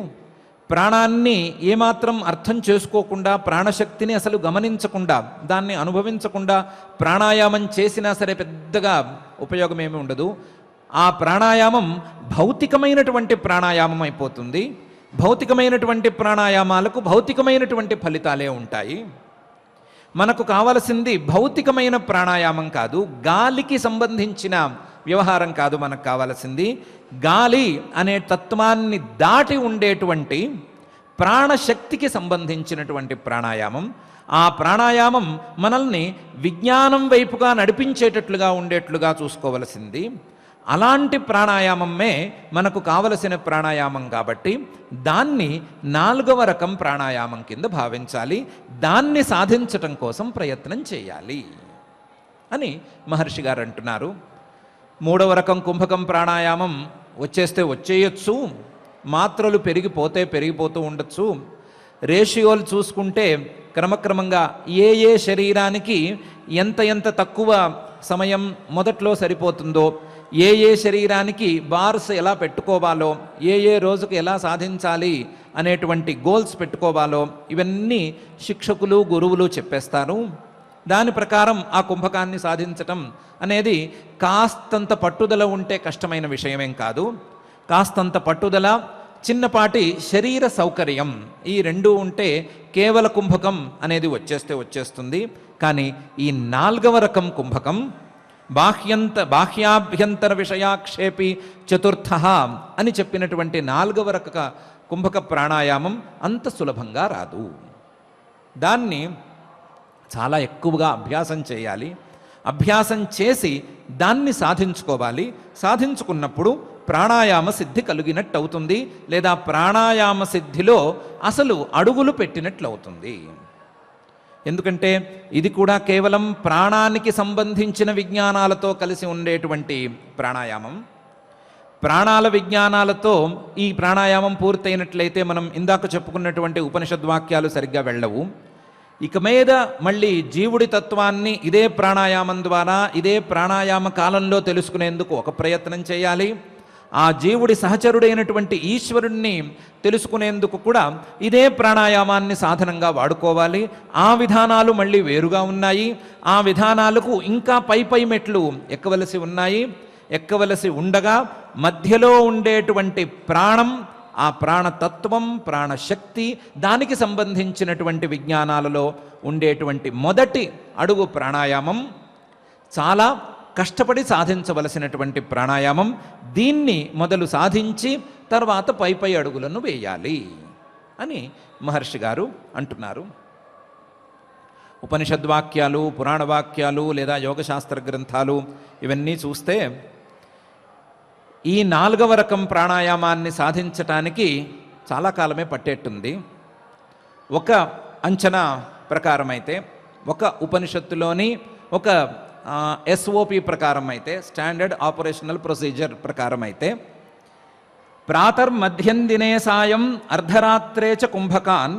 ప్రాణాన్ని ఏమాత్రం అర్థం చేసుకోకుండా, ప్రాణశక్తిని అసలు గమనించకుండా, దాన్ని అనుభవించకుండా ప్రాణాయామం చేసినా సరే పెద్దగా ఉపయోగమేమీ ఉండదు. ఆ ప్రాణాయామం భౌతికమైనటువంటి ప్రాణాయామం అయిపోతుంది. భౌతికమైనటువంటి ప్రాణాయామాలకు భౌతికమైనటువంటి ఫలితాలే ఉంటాయి. మనకు కావలసింది భౌతికమైన ప్రాణాయామం కాదు, గాలికి సంబంధించిన వ్యవహారం కాదు. మనకు కావలసింది గాలి అనే తత్వాన్ని దాటి ఉండేటువంటి ప్రాణశక్తికి సంబంధించినటువంటి ప్రాణాయామం. ఆ ప్రాణాయామం మనల్ని విజ్ఞానం వైపుగా నడిపించేటట్లుగా ఉండేట్లుగా చూసుకోవలసింది. అలాంటి ప్రాణాయామమే మనకు కావలసిన ప్రాణాయామం కాబట్టి దాన్ని 4వ రకం ప్రాణాయామం కింద భావించాలి. దాన్ని సాధించటం కోసం ప్రయత్నం చేయాలి అని మహర్షి గారు అంటున్నారు. 3వ రకం కుంభకం ప్రాణాయామం వచ్చేస్తే వచ్చేయచ్చు, మాత్రలు పెరిగిపోతూ ఉండొచ్చు. రేషియోలు చూసుకుంటే క్రమక్రమంగా ఏ శరీరానికి ఎంత తక్కువ సమయం మొదట్లో సరిపోతుందో, ఏ శరీరానికి బార్స్ ఎలా పెట్టుకోవాలో, ఏ రోజుకు ఎలా సాధించాలి అనేటువంటి గోల్స్ పెట్టుకోవాలో ఇవన్నీ శిక్షకులు, గురువులు చెప్పేస్తారు. దాని ప్రకారం ఆ కుంభకాన్ని సాధించటం అనేది కాస్తంత పట్టుదల ఉంటే కష్టమైన విషయమేం కాదు. కాస్తంత పట్టుదల, చిన్నపాటి శరీర సౌకర్యం, ఈ 2 ఉంటే కేవల కుంభకం అనేది వచ్చేస్తుంది. కానీ ఈ 4వ రకం కుంభకం బాహ్యాభ్యంతర విషయాక్షేపి చతుర్థ అని చెప్పినటువంటి 4వ రక కుంభక ప్రాణాయామం అంత సులభంగా రాదు. దాన్ని చాలా ఎక్కువగా అభ్యాసం చేయాలి. అభ్యాసం చేసి దాన్ని సాధించుకోవాలి. సాధించుకున్నప్పుడు ప్రాణాయామ సిద్ధి కలిగినట్టు అవుతుంది, లేదా ప్రాణాయామ సిద్ధిలో అసలు అడుగులు పెట్టినట్లు అవుతుంది. ఎందుకంటే ఇది కూడా కేవలం ప్రాణానికి సంబంధించిన విజ్ఞానాలతో కలిసి ఉండేటువంటి ప్రాణాయామం. ప్రాణాల విజ్ఞానాలతో ఈ ప్రాణాయామం పూర్తయినట్లయితే మనం ఇందాక చెప్పుకున్నటువంటి ఉపనిషద్వాక్యాలు సరిగ్గా వెళ్ళవు. ఇక మీద మళ్ళీ జీవుడి తత్వాన్ని ఇదే ప్రాణాయామం ద్వారా ఇదే ప్రాణాయామ కాలంలో తెలుసుకునేందుకు ఒక ప్రయత్నం చేయాలి. ఆ జీవుడి సహచరుడైనటువంటి ఈశ్వరుణ్ణి తెలుసుకునేందుకు కూడా ఇదే ప్రాణాయామాన్ని సాధనంగా వాడుకోవాలి. ఆ విధానాలు మళ్ళీ వేరుగా ఉన్నాయి. ఆ విధానాలకు ఇంకా పై మెట్లు ఎక్కవలసి ఉన్నాయి. ఎక్కవలసి ఉండగా మధ్యలో ఉండేటువంటి ప్రాణం, ఆ ప్రాణతత్వం, ప్రాణశక్తి, దానికి సంబంధించినటువంటి విజ్ఞానాలలో ఉండేటువంటి మొదటి అడుగు ప్రాణాయామం చాలా కష్టపడి సాధించవలసినటువంటి ప్రాణాయామం. దీన్ని మొదలు సాధించి తర్వాత పై అడుగులను వేయాలి అని మహర్షి గారు అంటున్నారు. ఉపనిషద్వాక్యాలు, పురాణ వాక్యాలు లేదా యోగశాస్త్ర గ్రంథాలు ఇవన్నీ చూస్తే ఈ 4వ రకం ప్రాణాయామాన్ని సాధించటానికి చాలా కాలమే పట్టేట్టుంది. ఒక అంచనా ప్రకారం అయితే, ఒక ఉపనిషత్తులోని ఒక SOP ప్రకారం అయితే, స్టాండర్డ్ ఆపరేషనల్ ప్రొసీజర్ ప్రకారం అయితే, ప్రాతర్మధ్యం దినే సాయం అర్ధరాత్రే చ కుంభకాన్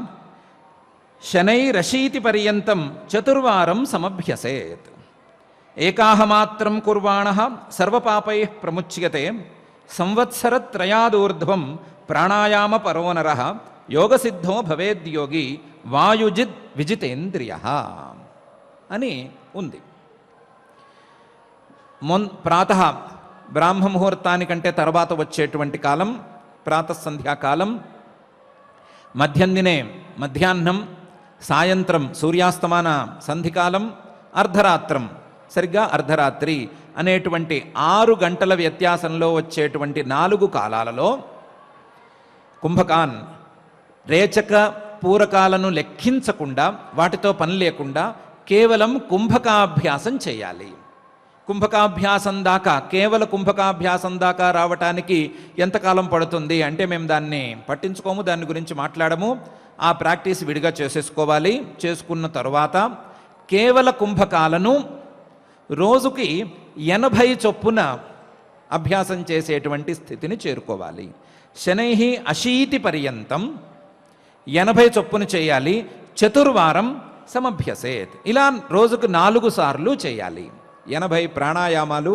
శనైరశీతి పర్యంతం చతుర్వారం సమభ్యసేత్. ఏకాహమాత్రం కుర్వాణః సర్వపాపైః ప్రముచ్యతే సంవత్సరత్రయాదూర్ధ్వం ప్రాణాయామ పరోనరః యోగసిద్ధో భవేద్యోగి వాయుజిద్ విజితేంద్రియః అని ఉంది. ప్రాతః బ్రాహ్మ ముహూర్తానికంటే తర్వాత వచ్చేటువంటి కాలం ప్రాతఃసంధ్యాకాలం, మధ్యందినే మధ్యాహ్నం, సాయంత్రం సూర్యాస్తమాన సంధికాలం, అర్ధరాత్రం సరిగ్గా అర్ధరాత్రి అనేటువంటి 6 గంటల వ్యత్యాసంలో వచ్చేటువంటి 4 కాలాలలో కుంభకాన్ రేచక పూరకాలను లెక్కించకుండా, వాటితో పని లేకుండా కేవలం కుంభకాభ్యాసం చేయాలి. కుంభకాభ్యాసం దాకా, కేవల కుంభకాభ్యాసం దాకా రావటానికి ఎంతకాలం పడుతుంది అంటే మేము దాన్ని పట్టించుకోము, దాని గురించి మాట్లాడము. ఆ ప్రాక్టీస్ విడిగా చేసేసుకోవాలి. చేసుకున్న తరువాత కేవల కుంభకాలను రోజుకి 80 చొప్పున అభ్యాసం చేసేటువంటి స్థితిని చేరుకోవాలి. శనైహి అశీతి పర్యంతం 80 చొప్పున చేయాలి. చతుర్వారం సమభ్యసేత్. ఇలా రోజుకు 4 సార్లు చేయాలి. 80 ప్రాణాయామాలు,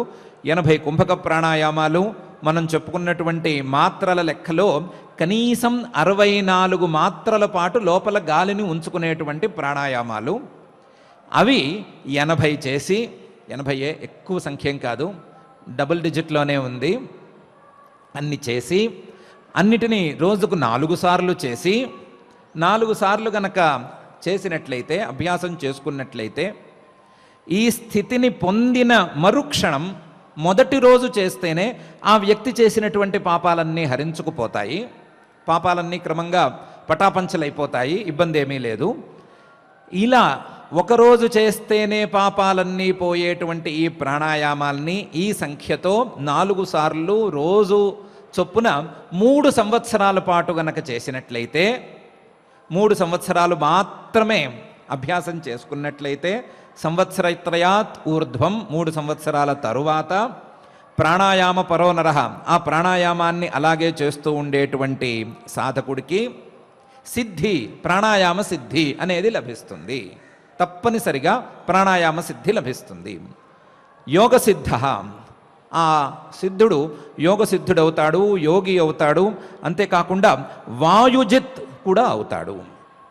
80 కుంభక ప్రాణాయామాలు. మనం చెప్పుకున్నటువంటి మాత్రల లెక్కలో కనీసం 64 మాత్రల పాటు లోపల గాలిని ఉంచుకునేటువంటి ప్రాణాయామాలు. అవి 80 చేసి, 80 ఎక్కువ సంఖ్యం కాదు, డబుల్ డిజిట్లోనే ఉంది, అన్ని చేసి అన్నిటినీ రోజుకు 4 సార్లు చేసి, 4 సార్లు గనక చేసినట్లయితే, అభ్యాసం చేసుకున్నట్లయితే, ఈ స్థితిని పొందిన మరుక్షణం మొదటి రోజు చేస్తేనే ఆ వ్యక్తి చేసినటువంటి పాపాలన్నీ హరించుకుపోతాయి. పాపాలన్నీ క్రమంగా పటాపంచలైపోతాయి, ఇబ్బంది ఏమీ లేదు. ఇలా ఒకరోజు చేస్తేనే పాపాలన్నీ పోయేటువంటి ఈ ప్రాణాయామాల్ని ఈ సంఖ్యతో 4 సార్లు రోజు చొప్పున 3 సంవత్సరాల పాటు గనక చేసినట్లయితే, 3 సంవత్సరాలు మాత్రమే అభ్యాసం చేసుకున్నట్లయితే, సంవత్సరత్రయాత్ ఊర్ధ్వం 3 సంవత్సరాల తరువాత ప్రాణాయామ పరోనరః, ఆ ప్రాణాయామాన్ని అలాగే చేస్తూ ఉండేటువంటి సాధకుడికి సిద్ధి, ప్రాణాయామ సిద్ధి అనేది లభిస్తుంది. తప్పనిసరిగా ప్రాణాయామ సిద్ధి లభిస్తుంది. యోగసిద్ధ, ఆ సిద్ధుడు యోగసిద్ధుడవుతాడు, యోగి అవుతాడు. అంతేకాకుండా వాయుజిత్ కూడా అవుతాడు.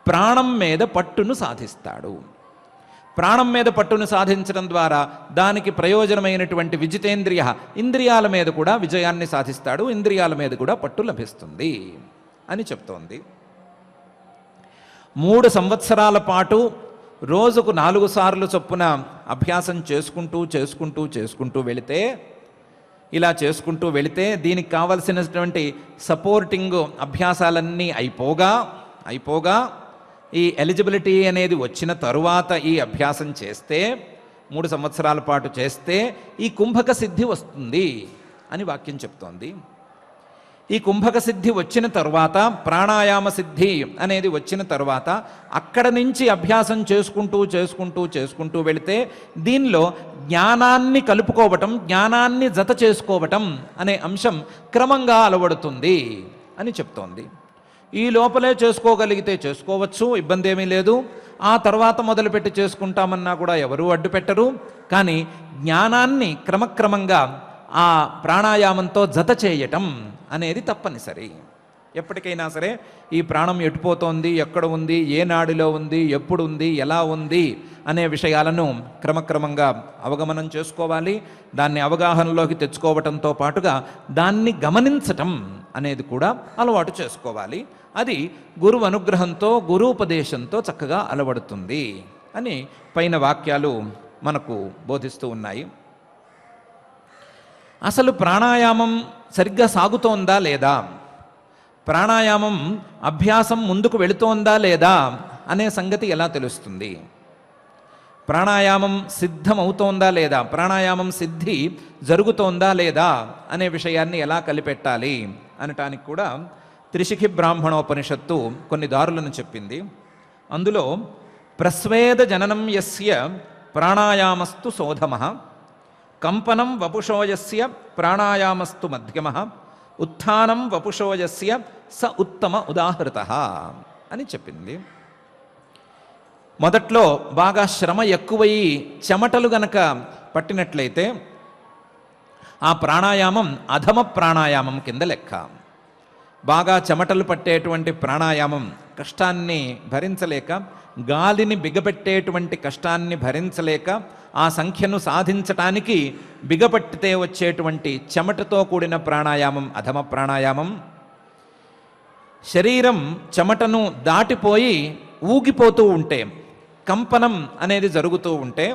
ప్రాణం మీద పట్టును సాధిస్తాడు. ప్రాణం మీద పట్టును సాధించడం ద్వారా దానికి ప్రయోజనమైనటువంటి విజితేంద్రియ, ఇంద్రియాల మీద కూడా విజయాన్ని సాధిస్తాడు. ఇంద్రియాల మీద కూడా పట్టు లభిస్తుంది అని చెప్తోంది. 3 సంవత్సరాల పాటు రోజుకు 4 సార్లు చొప్పున అభ్యాసం చేసుకుంటూ వెళితే, ఇలా చేసుకుంటూ వెళితే, దీనికి కావలసినటువంటి సపోర్టింగ్ అభ్యాసాలన్నీ అయిపోగా ఈ ఎలిజిబిలిటీ అనేది వచ్చిన తరువాత ఈ అభ్యాసం చేస్తే, 3 సంవత్సరాల పాటు చేస్తే ఈ కుంభక సిద్ధి వస్తుంది అని వాక్యం చెప్తోంది. ఈ కుంభక సిద్ధి వచ్చిన తరువాత, ప్రాణాయామ సిద్ధి అనేది వచ్చిన తరువాత అక్కడ నుంచి అభ్యాసం చేసుకుంటూ వెళితే దీనిలో జ్ఞానాన్ని కలుపుకోవటం, జ్ఞానాన్ని జత చేసుకోవటం అనే అంశం క్రమంగా అలవడుతుంది అని చెప్తోంది. ఈ లోపలే చేసుకోగలిగితే చేసుకోవచ్చు, ఇబ్బంది ఏమీ లేదు. ఆ తర్వాత మొదలుపెట్టి చేసుకుంటామన్నా కూడా ఎవరూ అడ్డు పెట్టరు. కానీ జ్ఞానాన్ని క్రమక్రమంగా ఆ ప్రాణాయామంతో జత చేయటం అనేది తప్పనిసరి. ఎప్పటికైనా సరే ఈ ప్రాణం ఎటుపోతోంది, ఎక్కడ ఉంది, ఏ నాడిలో ఉంది, ఎప్పుడు ఉంది, ఎలా ఉంది అనే విషయాలను క్రమక్రమంగా అవగమనం చేసుకోవాలి. దాన్ని అవగాహనలోకి తెచ్చుకోవటంతో పాటుగా దాన్ని గమనించటం అనేది కూడా అలవాటు చేసుకోవాలి. అది గురువు అనుగ్రహంతో, గురూపదేశంతో చక్కగా అలవడుతుంది అని పైన వాక్యాలు మనకు బోధిస్తూ ఉన్నాయి. అసలు ప్రాణాయామం సరిగ్గా సాగుతోందా లేదా, ప్రాణాయామం అభ్యాసం ముందుకు వెళుతోందా లేదా అనే సంగతి ఎలా తెలుస్తుంది, ప్రాణాయామం సిద్ధమవుతోందా లేదా, ప్రాణాయామం సిద్ధి జరుగుతోందా లేదా అనే విషయాన్ని ఎలా కలిపెట్టాలి అనటానికి కూడా త్రిశిఖి బ్రాహ్మణోపనిషత్తు కొన్ని దారులను చెప్పింది. అందులో ప్రస్వేద జననం యస్య ప్రాణాయామస్తు శోధమః, కంపనం వపుషోయస్య ప్రాణాయామస్తు మధ్యమః, ఉత్థానం వపుషోయస్య స ఉత్తమ ఉదాహృతః అని చెప్పింది. మొదట్లో బాగా శ్రమ ఎక్కువయి చెమటలు గనక పట్టినట్లయితే ఆ ప్రాణాయామం అధమ ప్రాణాయామం కింద లెక్క. బాగా చెమటలు పట్టేటువంటి ప్రాణాయామం కష్టాన్ని భరించలేక, గాలిని బిగపెట్టేటువంటి కష్టాన్ని భరించలేక ఆ సంఖ్యను సాధించటానికి బిగపట్టితే వచ్చేటువంటి చెమటతో కూడిన ప్రాణాయామం అధమ ప్రాణాయామం. శరీరం చెమటను దాటిపోయి ఊగిపోతూ ఉంటే, కంపనం అనేది జరుగుతూ ఉంటే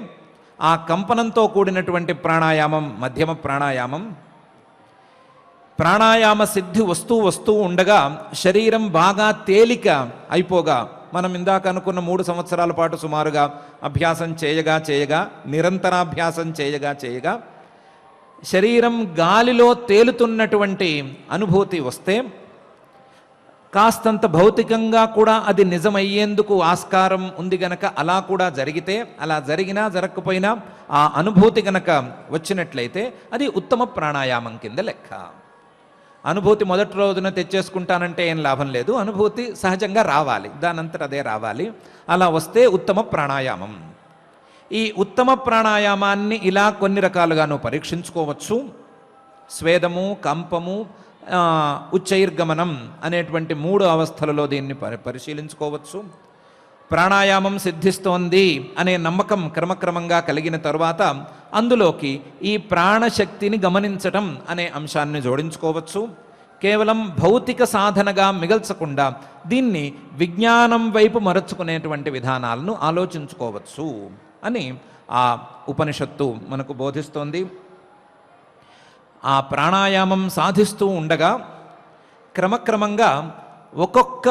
ఆ కంపనంతో కూడినటువంటి ప్రాణాయామం మధ్యమ ప్రాణాయామం. ప్రాణాయామ సిద్ధి వస్తూ ఉండగా శరీరం బాగా తేలిక అయిపోగా, మనం ఇందాక అనుకున్న 3 సంవత్సరాల పాటు సుమారుగా అభ్యాసం చేయగా నిరంతరాభ్యాసం చేయగా శరీరం గాలిలో తేలుతున్నటువంటి అనుభూతి వస్తే, కాస్తంత భౌతికంగా కూడా అది నిజమయ్యేందుకు ఆస్కారం ఉంది గనక అలా కూడా జరిగితే, అలా జరిగినా జరగకపోయినా ఆ అనుభూతి గనక వచ్చినట్లయితే అది ఉత్తమ ప్రాణాయామం కింద లెక్క. అనుభూతి మొదటి రోజున తెచ్చేసుకుంటానంటే ఏం లాభం లేదు, అనుభూతి సహజంగా రావాలి, దానంతట అదే రావాలి. అలా వస్తే ఉత్తమ ప్రాణాయామం. ఈ ఉత్తమ ప్రాణాయామాన్ని ఇలా కొన్ని రకాలుగాను పరీక్షించుకోవచ్చు. స్వేదము, కంపము, ఉచ్చైర్గమనం అనేటువంటి 3 అవస్థలలో దీన్ని పరిశీలించుకోవచ్చు. ప్రాణాయామం సిద్ధిస్తోంది అనే నమ్మకం క్రమక్రమంగా కలిగిన తరువాత అందులోకి ఈ ప్రాణశక్తిని గమనించటం అనే అంశాన్ని జోడించుకోవచ్చు. కేవలం భౌతిక సాధనగా మిగల్చకుండా దీన్ని విజ్ఞానం వైపు మరచుకునేటువంటి విధానాలను ఆలోచించుకోవచ్చు అని ఆ ఉపనిషత్తు మనకు బోధిస్తోంది. ఆ ప్రాణాయామం సాధిస్తూ ఉండగా క్రమక్రమంగా ఒక్కొక్క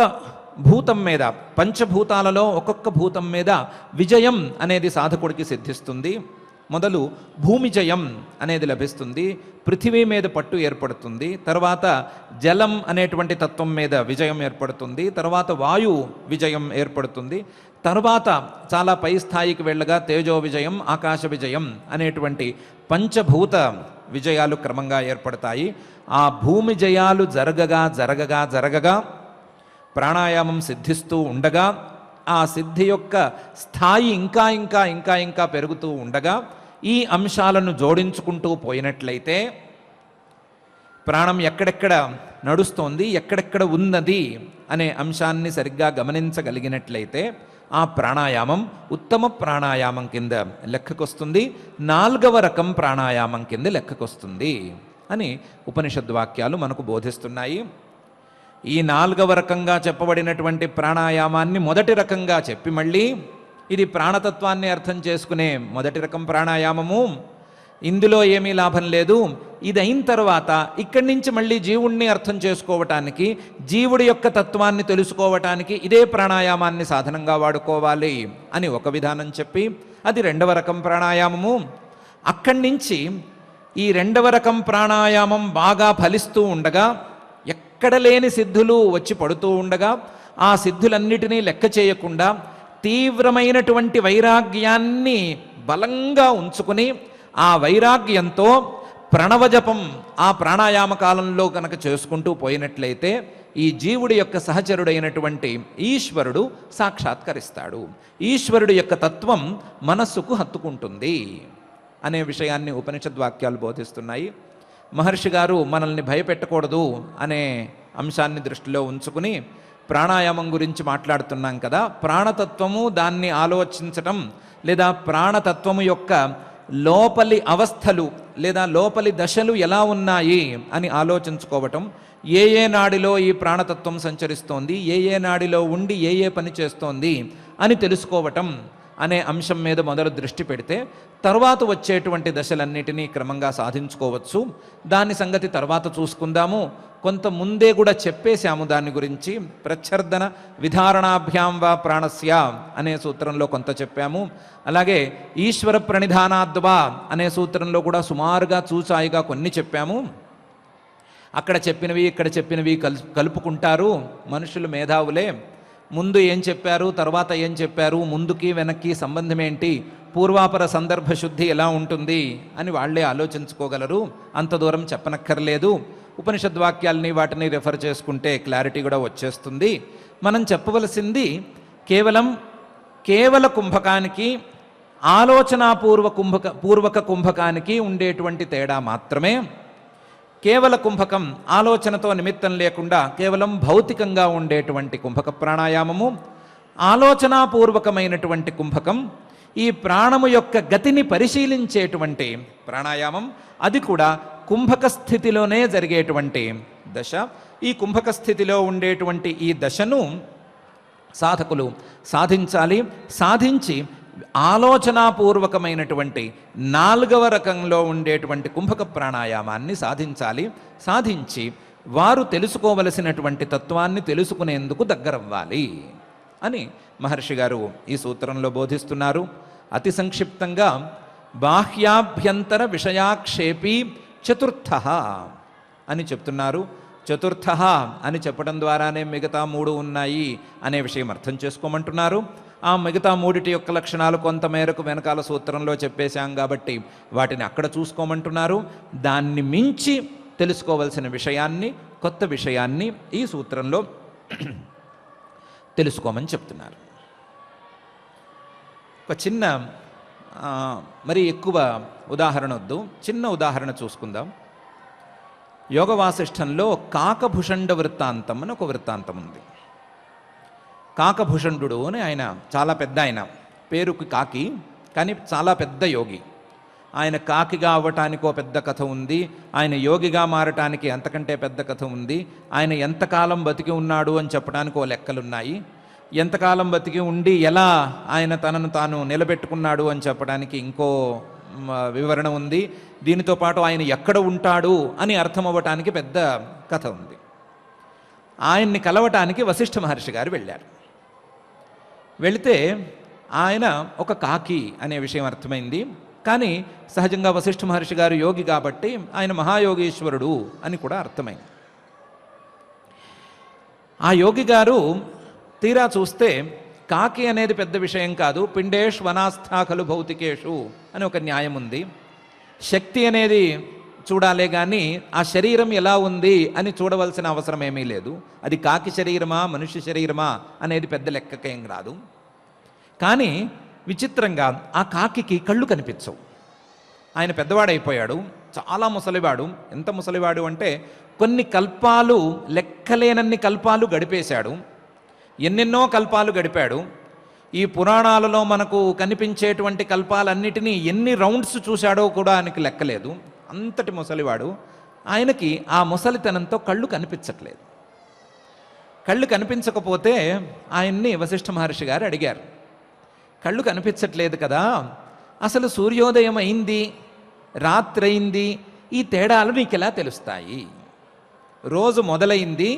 భూతం మీద, పంచభూతాలలో ఒక్కొక్క భూతం మీద విజయం అనేది సాధకుడికి సిద్ధిస్తుంది. మొదలు భూమి జయం అనేది లభిస్తుంది, పృథివీ మీద పట్టు ఏర్పడుతుంది, తర్వాత జలం అనేటువంటి తత్వం మీద విజయం ఏర్పడుతుంది, తర్వాత వాయు విజయం ఏర్పడుతుంది, తర్వాత చాలా పై స్థాయికి వెళ్ళగా తేజో విజయం, ఆకాశ విజయం అనేటువంటి పంచభూత విజయాలు క్రమంగా ఏర్పడతాయి. ఆ భూమి జయాలు జరగగా ప్రాణాయామం సిద్ధిస్తూ ఉండగా, ఆ సిద్ధి యొక్క స్థాయి ఇంకా పెరుగుతూ ఉండగా ఈ అంశాలను జోడించుకుంటూ పోయినట్లయితే ప్రాణం ఎక్కడెక్కడ నడుస్తోంది, ఎక్కడెక్కడ ఉన్నది అనే అంశాన్ని సరిగ్గా గమనించగలిగినట్లయితే ఆ ప్రాణాయామం ఉత్తమ ప్రాణాయామం కింద లెక్కకొస్తుంది, 4వ రకం ప్రాణాయామం కింద లెక్కకొస్తుంది అని ఉపనిషద్ వాక్యాలు మనకు బోధిస్తున్నాయి. ఈ 4వ రకంగా చెప్పబడినటువంటి ప్రాణాయామాన్ని మొదటి రకంగా చెప్పి మళ్ళీ ఇది ప్రాణతత్వాన్ని అర్థం చేసుకునే మొదటి రకం ప్రాణాయామము, ఇందులో ఏమీ లాభం లేదు, ఇది అయిన తర్వాత ఇక్కడి నుంచి మళ్ళీ జీవుణ్ణి అర్థం చేసుకోవటానికి, జీవుడి యొక్క తత్వాన్ని తెలుసుకోవటానికి ఇదే ప్రాణాయామాన్ని సాధనంగా వాడుకోవాలి అని ఒక విధానం చెప్పి అది 2వ రకం ప్రాణాయామము. అక్కడి నుంచి ఈ 2వ రకం ప్రాణాయామం బాగా ఫలిస్తూ ఉండగా ఎక్కడ లేని సిద్ధులు వచ్చి పడుతూ ఉండగా ఆ సిద్ధులన్నిటినీ లెక్క చేయకుండా తీవ్రమైనటువంటి వైరాగ్యాన్ని బలంగా ఉంచుకుని ఆ వైరాగ్యంతో ప్రణవజపం ఆ ప్రాణాయామ కాలంలో కనుక చేసుకుంటూ పోయినట్లయితే ఈ జీవుడి యొక్క సహచరుడైనటువంటి ఈశ్వరుడు సాక్షాత్కరిస్తాడు. ఈశ్వరుడు యొక్క తత్వం మనస్సుకు హత్తుకుంటుంది అనే విషయాన్ని ఉపనిషద్వాక్యాలు బోధిస్తున్నాయి. మహర్షి గారు మనల్ని భయపెట్టకూడదు అనే అంశాన్ని దృష్టిలో ఉంచుకుని ప్రాణాయామం గురించి మాట్లాడుతున్నాం కదా. ప్రాణతత్వము దాన్ని ఆలోచించటం లేదా ప్రాణతత్వము యొక్క లోపలి అవస్థలు లేదా లోపలి దశలు ఎలా ఉన్నాయి అని ఆలోచించుకోవటం, ఏ ఏ నాడిలో ఈ ప్రాణతత్వం సంచరిస్తోంది, ఏ ఏ నాడిలో ఉండి ఏ ఏ పని చేస్తోంది అని తెలుసుకోవటం అనే అంశం మీద మొదలు దృష్టి పెడితే తర్వాత వచ్చేటువంటి దశలన్నిటినీ క్రమంగా సాధించుకోవచ్చు. దాని సంగతి తర్వాత చూసుకుందాము. కొంత ముందే కూడా చెప్పేశాము దాని గురించి. ప్రచ్ఛర్దన విధారణాభ్యాం వా ప్రాణస్య అనే సూత్రంలో కొంత చెప్పాము. అలాగే ఈశ్వర ప్రణిధానాద్వా అనే సూత్రంలో కూడా సుమారుగా చూచాయిగా కొన్ని చెప్పాము. అక్కడ చెప్పినవి ఇక్కడ చెప్పినవి కలుపుకుంటారు మనుషులు, మేధావులే. ముందు ఏం చెప్పారు, తర్వాత ఏం చెప్పారు, ముందుకి వెనక్కి సంబంధం ఏంటి, పూర్వాపర సందర్భ శుద్ధి ఎలా ఉంటుంది అని వాళ్లే ఆలోచించుకోగలరు. అంత దూరం చెప్పనక్కర్లేదు. ఉపనిషద్వాక్యాలని వాటిని రెఫర్ చేసుకుంటే క్లారిటీ కూడా వచ్చేస్తుంది. మనం చెప్పవలసింది కేవల కుంభకానికి ఆలోచనాపూర్వక కుంభకానికి ఉండేటువంటి తేడా మాత్రమే. కేవల కుంభకం ఆలోచనతో నిమిత్తం లేకుండా కేవలం భౌతికంగా ఉండేటువంటి కుంభక ప్రాణాయామము, ఆలోచనాపూర్వకమైనటువంటి కుంభకం ఈ ప్రాణము యొక్క గతిని పరిశీలించేటువంటి ప్రాణాయామం, అది కూడా కుంభక స్థితిలోనే జరిగేటువంటి దశ. ఈ కుంభక స్థితిలో ఉండేటువంటి ఈ దశను సాధకులు సాధించాలి. సాధించి ఆలోచనాపూర్వకమైనటువంటి 4వ రకంలో ఉండేటువంటి కుంభక ప్రాణాయామాన్ని సాధించాలి. సాధించి వారు తెలుసుకోవలసినటువంటి తత్వాన్ని తెలుసుకునేందుకు దగ్గరవ్వాలి అని మహర్షి గారు ఈ సూత్రంలో బోధిస్తున్నారు. అతి సంక్షిప్తంగా బాహ్యాభ్యంతర విషయాక్షేపీ చతుర్థ అని చెప్తున్నారు. చతుర్థ అని చెప్పడం ద్వారానే మిగతా 3 ఉన్నాయి అనే విషయం అర్థం చేసుకోమంటున్నారు. ఆ మిగతా 3 యొక్క లక్షణాలు కొంతమేరకు వెనకాల సూత్రంలో చెప్పేశాం కాబట్టి వాటిని అక్కడ చూసుకోమంటున్నారు. దాన్ని మించి తెలుసుకోవలసిన విషయాన్ని, కొత్త విషయాన్ని ఈ సూత్రంలో తెలుసుకోమని చెప్తున్నారు. ఒక చిన్న మరి ఎక్కువ ఉదాహరణ వద్దు, చిన్న ఉదాహరణ చూసుకుందాం. యోగ వాసిష్ఠంలో కాకభుషండ వృత్తాంతం అని ఒక వృత్తాంతం ఉంది. కాకభుషండు అని ఆయన చాలా పెద్ద ఆయన, పేరుకి కాకి కానీ చాలా పెద్ద యోగి. ఆయన కాకిగా అవ్వటానికి ఓ పెద్ద కథ ఉంది, ఆయన యోగిగా మారటానికి అంతకంటే పెద్ద కథ ఉంది, ఆయన ఎంతకాలం బతికి ఉన్నాడు అని చెప్పడానికి ఓ లెక్కలున్నాయి, ఎంతకాలం బతికి ఉండి ఎలా ఆయన తనను తాను నిలబెట్టుకున్నాడు అని చెప్పడానికి ఇంకో వివరణ ఉంది. దీనితో పాటు ఆయన ఎక్కడ ఉంటాడు అని అర్థం అవ్వటానికి పెద్ద కథ ఉంది. ఆయన్ని కలవటానికి వశిష్ఠ మహర్షి గారు వెళ్ళారు. వెళితే ఆయన ఒక కాకి అనే విషయం అర్థమైంది. కానీ సహజంగా వశిష్ఠ మహర్షి గారు యోగి కాబట్టి ఆయన మహాయోగీశ్వరుడు అని కూడా అర్థమైంది. ఆ యోగి గారు తీరా చూస్తే కాకి అనేది పెద్ద విషయం కాదు, పిండేష్ వనాస్థాఖలు భౌతికేషు అని ఒక న్యాయం ఉంది. శక్తి అనేది చూడాలే కానీ ఆ శరీరం ఎలా ఉంది అని చూడవలసిన అవసరం ఏమీ లేదు. అది కాకి శరీరమా మనుష్య శరీరమా అనేది పెద్ద లెక్కకేం రాదు. కానీ విచిత్రంగా ఆ కాకికి కళ్ళు కనిపించవు. ఆయన పెద్దవాడైపోయాడు, చాలా ముసలివాడు. ఎంత ముసలివాడు అంటే కొన్ని కల్పాలు, లెక్కలేనన్ని కల్పాలు గడిపేశాడు, ఎన్నెన్నో కల్పాలు గడిపాడు. ఈ పురాణాలలో మనకు కనిపించేటువంటి కల్పాలన్నిటినీ ఎన్ని రౌండ్స్ చూశాడో కూడా ఆయనకి లెక్కలేదు. అంతటి ముసలివాడు. ఆయనకి ఆ ముసలితనంతో కళ్ళు కనిపించట్లేదు. కళ్ళు కనిపించకపోతే ఆయన్ని వశిష్ఠ మహర్షి గారు అడిగారు, కళ్ళు కనిపించట్లేదు కదా, అసలు సూర్యోదయం అయింది, రాత్రి అయింది, ఈ తేడాలు నీకు ఎలా తెలుస్తాయి? రోజు మొదలైంది,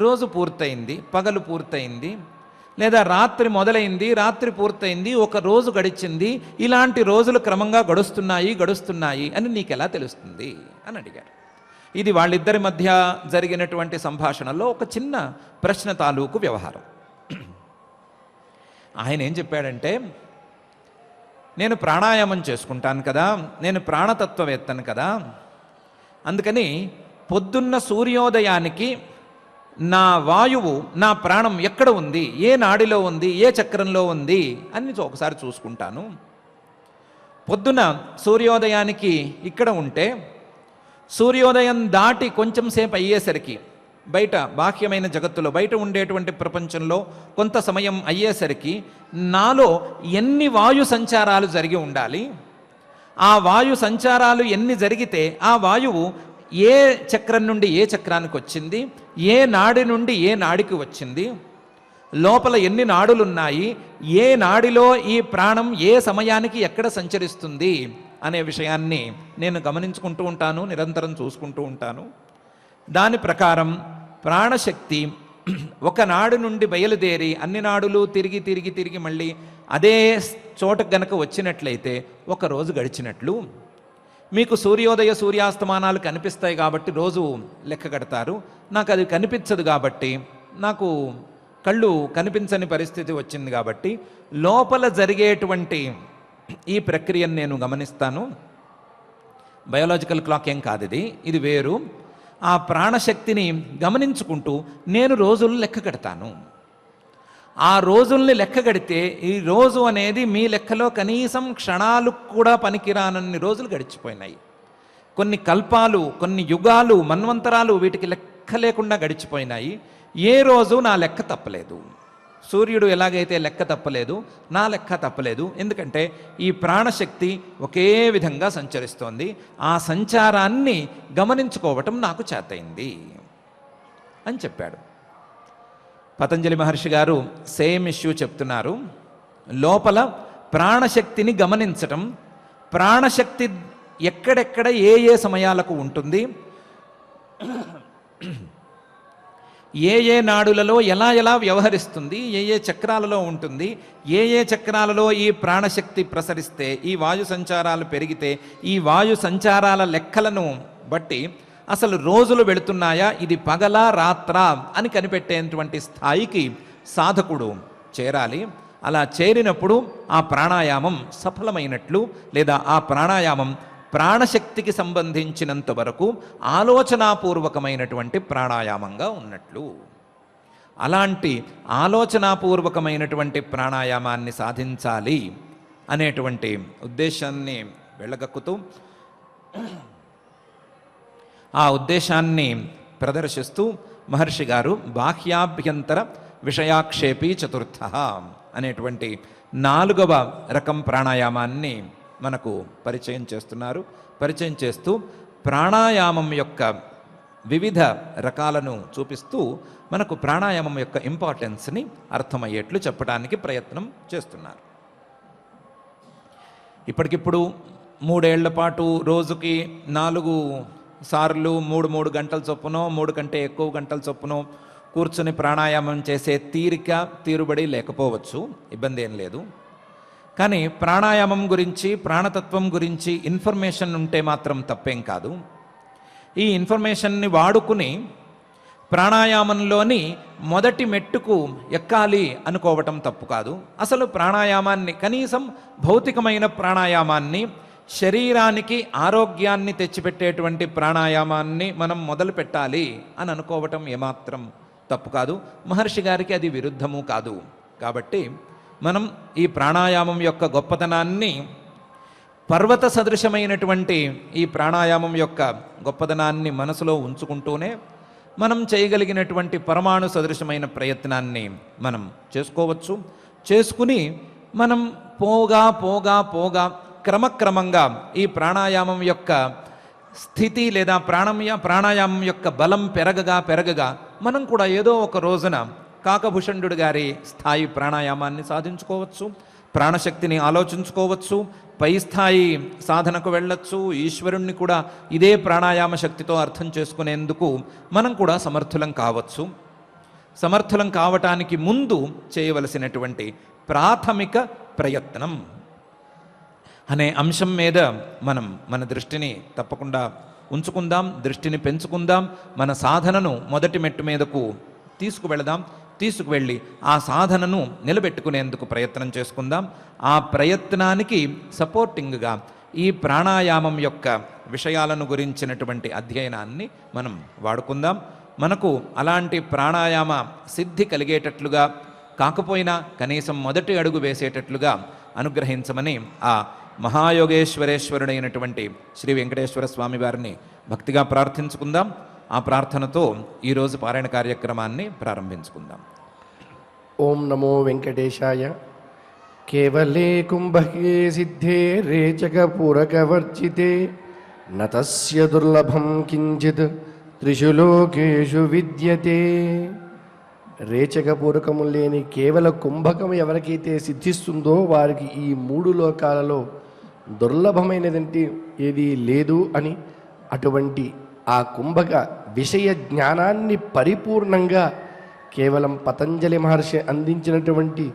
రోజు పూర్తయింది, పగలు పూర్తయింది, లేదా రాత్రి మొదలైంది, రాత్రి పూర్తయింది, ఒక రోజు గడిచింది, ఇలాంటి రోజులు క్రమంగా గడుస్తున్నాయి అని నీకు ఎలా తెలుస్తుంది అని అడిగారు. ఇది వాళ్ళిద్దరి మధ్య జరిగినటువంటి సంభాషణలో ఒక చిన్న ప్రశ్న తాలూకు వ్యవహారం. ఆయన ఏం చెప్పాడంటే, నేను ప్రాణాయామం చేసుకుంటాను కదా, నేను ప్రాణతత్వవేత్తను కదా, అందుకని పొద్దున్న సూర్యోదయానికి నా వాయువు, నా ప్రాణం ఎక్కడ ఉంది, ఏ నాడిలో ఉంది, ఏ చక్రంలో ఉంది అని ఒకసారి చూసుకుంటాను. పొద్దున సూర్యోదయానికి ఇక్కడ ఉంటే సూర్యోదయం దాటి కొంచెం సేపు అయ్యేసరికి బయట బాహ్యమైన జగత్తులో బయట ఉండేటువంటి ప్రపంచంలో కొంత సమయం అయ్యేసరికి నాలో ఎన్ని వాయు సంచారాలు జరిగి ఉండాలి, ఆ వాయు సంచారాలు ఎన్ని జరిగితే ఆ వాయువు ఏ చక్రం నుండి ఏ చక్రానికి వచ్చింది, ఏ నాడి నుండి ఏ నాడికి వచ్చింది, లోపల ఎన్ని నాడులున్నాయి, ఏ నాడిలో ఈ ప్రాణం ఏ సమయానికి ఎక్కడ సంచరిస్తుంది అనే విషయాన్ని నేను గమనించుకుంటూ ఉంటాను, నిరంతరం చూసుకుంటూ ఉంటాను. దాని ప్రకారం ప్రాణశక్తి ఒక నాడు నుండి బయలుదేరి అన్ని నాడులు తిరిగి తిరిగి తిరిగి మళ్ళీ అదే చోటకు గనక వచ్చినట్లయితే ఒక రోజు గడిచినట్లు. మీకు సూర్యోదయ సూర్యాస్తమానాలు కనిపిస్తాయి కాబట్టి రోజు లెక్క కడతారు. నాకు అది కనిపించదు కాబట్టి, నాకు కళ్ళు కనిపించని పరిస్థితి వచ్చింది కాబట్టి లోపల జరిగేటువంటి ఈ ప్రక్రియను నేను గమనిస్తాను. బయోలాజికల్ క్లాక్ ఏం కాదు ఇది వేరు. ఆ ప్రాణశక్తిని గమనించుకుంటూ నేను రోజులు లెక్క కడతాను. ఆ రోజుల్ని లెక్క కడితే ఈ రోజు అనేది మీ లెక్కలో కనీసం క్షణాలు కూడా పనికిరానన్ని రోజులు గడిచిపోయినాయి. కొన్ని కల్పాలు, కొన్ని యుగాలు, మన్వంతరాలు వీటికి లెక్క లేకుండా గడిచిపోయినాయి. ఏ రోజు నా లెక్క తప్పలేదు. సూర్యుడు ఎలాగైతే లెక్క తప్పలేదు, నా లెక్క తప్పలేదు. ఎందుకంటే ఈ ప్రాణశక్తి ఒకే విధంగా సంచరిస్తోంది. ఆ సంచారాన్ని గమనించుకోవటం నాకు చేతైంది అని చెప్పాడు. పతంజలి మహర్షి గారు సేమ్ ఇష్యూ చెప్తున్నారు. లోపల ప్రాణశక్తిని గమనించటం, ప్రాణశక్తి ఎక్కడెక్కడ ఏ ఏ సమయాలకు ఉంటుంది, ఏ ఏ నాడులలో ఎలా ఎలా వ్యవహరిస్తుంది, ఏ ఏ చక్రాలలో ఉంటుంది, ఏ ఏ చక్రాలలో ఈ ప్రాణశక్తి ప్రసరిస్తే, ఈ వాయు సంచారాలు పెరిగితే, ఈ వాయు సంచారాల లెక్కలను బట్టి అసలు రోజులు వెళుతున్నాయా, ఇది పగలా రాత్రా అని కనిపెట్టేటువంటి స్థాయికి సాధకుడు చేరాలి. అలా చేరినప్పుడు ఆ ప్రాణాయామం సఫలమైనట్లు, లేదా ఆ ప్రాణాయామం ప్రాణశక్తికి సంబంధించినంత వరకు ఆలోచనాపూర్వకమైనటువంటి ప్రాణాయామంగా ఉన్నట్లు. అలాంటి ఆలోచనాపూర్వకమైనటువంటి ప్రాణాయామాన్ని సాధించాలి అనేటువంటి ఉద్దేశాన్ని వెళ్ళగక్కుతూ ఆ ఉద్దేశాన్ని ప్రదర్శిస్తూ మహర్షి గారు బాహ్యాభ్యంతర విషయాక్షేపీ చతుర్థ అనేటువంటి 4వ రకం ప్రాణాయామాన్ని మనకు పరిచయం చేస్తున్నారు. పరిచయం చేస్తూ ప్రాణాయామం యొక్క వివిధ రకాలను చూపిస్తూ మనకు ప్రాణాయామం యొక్క ఇంపార్టెన్స్ని అర్థమయ్యేట్లు చెప్పడానికి ప్రయత్నం చేస్తున్నారు. ఇప్పటికిప్పుడు 3 ఏళ్ల పాటు రోజుకి 4 సార్లు 3 గంటల చొప్పునో 3 కంటే ఎక్కువ గంటల చొప్పునో కూర్చుని ప్రాణాయామం చేసే తీరుబడి లేకపోవచ్చు, ఇబ్బంది ఏం లేదు. కానీ ప్రాణాయామం గురించి, ప్రాణతత్వం గురించి ఇన్ఫర్మేషన్ ఉంటే మాత్రం తప్పేం కాదు. ఈ ఇన్ఫర్మేషన్ని వాడుకుని ప్రాణాయామంలోని మొదటి మెట్టుకు ఎక్కాలి అనుకోవటం తప్పు కాదు. అసలు ప్రాణాయామాన్ని, కనీసం భౌతికమైన ప్రాణాయామాన్ని, శరీరానికి ఆరోగ్యాన్ని తెచ్చిపెట్టేటువంటి ప్రాణాయామాన్ని మనం మొదలు పెట్టాలి అని అనుకోవటం ఏమాత్రం తప్పు కాదు. మహర్షి గారికి అది విరుద్ధము కాదు. కాబట్టి మనం ఈ ప్రాణాయామం యొక్క గొప్పతనాన్ని, పర్వత సదృశమైనటువంటి ఈ ప్రాణాయామం యొక్క గొప్పతనాన్ని మనసులో ఉంచుకుంటూనే మనం చేయగలిగినటువంటి పరమాణు సదృశమైన ప్రయత్నాన్ని మనం చేసుకోవచ్చు. చేసుకుని మనం పోగా పోగా పోగా క్రమక్రమంగా ఈ ప్రాణాయామం యొక్క స్థితి లేదా ప్రాణాయామం యొక్క బలం పెరగగా మనం కూడా ఏదో ఒక రోజున కాకభూషణుడు గారి స్థాయి ప్రాణాయామాన్ని సాధించుకోవచ్చు, ప్రాణశక్తిని ఆలోచించుకోవచ్చు, పై స్థాయి సాధనకు వెళ్ళొచ్చు. ఈశ్వరుణ్ణి కూడా ఇదే ప్రాణాయామ శక్తితో అర్థం చేసుకునేందుకు మనం కూడా సమర్థులం కావచ్చు. సమర్థులం కావటానికి ముందు చేయవలసినటువంటి ప్రాథమిక ప్రయత్నం అనే అంశం మీద మనం మన దృష్టిని తప్పకుండా ఉంచుకుందాం, దృష్టిని పెంచుకుందాం, మన సాధనను మొదటి మెట్టు మీదకు తీసుకువెళ్ళి ఆ సాధనను నిలబెట్టుకునేందుకు ప్రయత్నం చేసుకుందాం. ఆ ప్రయత్నానికి సపోర్టింగ్గా ఈ ప్రాణాయామం యొక్క విషయాలను గురించినటువంటి అధ్యయనాన్ని మనం వాడుకుందాం. మనకు అలాంటి ప్రాణాయామ సిద్ధి కలిగేటట్లుగా, కాకపోయినా కనీసం మొదటి అడుగు వేసేటట్లుగా అనుగ్రహించమని ఆ మహాయోగేశ్వరేశ్వరుడైనటువంటి శ్రీ వెంకటేశ్వర స్వామి వారిని భక్తిగా ప్రార్థించుకుందాం. ఆ ప్రార్థనతో ఈరోజు పారాయణ కార్యక్రమాన్ని ప్రారంభించుకుందాం. ఓం నమో వెంకటేశాయ. కేవలే కుంభకే సిద్ధే రేచకపూరకవర్జితే నతస్య దుర్లభం కించిత్ త్రిషు లోకేషు విద్యతే. రేచకపూరకము లేని కేవల కుంభకం ఎవరికైతే సిద్ధిస్తుందో వారికి ఈ 3 లోకాలలో దుర్లభమైనదంటే ఏదీ లేదు అని, అటువంటి ఆ కుంభక విషయ జ్ఞానాన్ని పరిపూర్ణంగా కేవలం పతంజలి మహర్షి అందించినటువంటి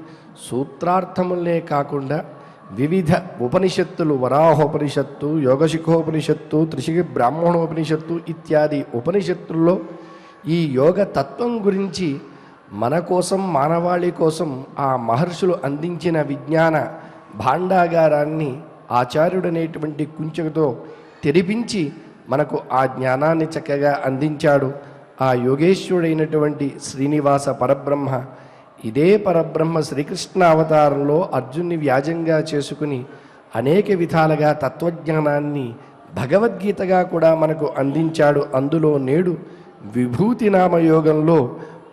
సూత్రార్థములే కాకుండా వివిధ ఉపనిషత్తులు, వరాహోపనిషత్తు, యోగశిఖోపనిషత్తు, త్రిశిఖి బ్రాహ్మణోపనిషత్తు ఇత్యాది ఉపనిషత్తుల్లో ఈ యోగ తత్వం గురించి మన కోసం, మానవాళి కోసం ఆ మహర్షులు అందించిన విజ్ఞాన భాండాగారాన్ని ఆచార్యుడనేటువంటి కుంచెతో తెరిపించి మనకు ఆ జ్ఞానాన్ని చక్కగా అందించాడు ఆ యోగేశ్వరుడైనటువంటి శ్రీనివాస పరబ్రహ్మ. ఇదే పరబ్రహ్మ శ్రీకృష్ణ అవతారంలో అర్జున్ని వ్యాజంగా చేసుకుని అనేక విధాలుగా తత్వజ్ఞానాన్ని భగవద్గీతగా కూడా మనకు అందించాడు. అందులో నేడు విభూతి నామయోగంలో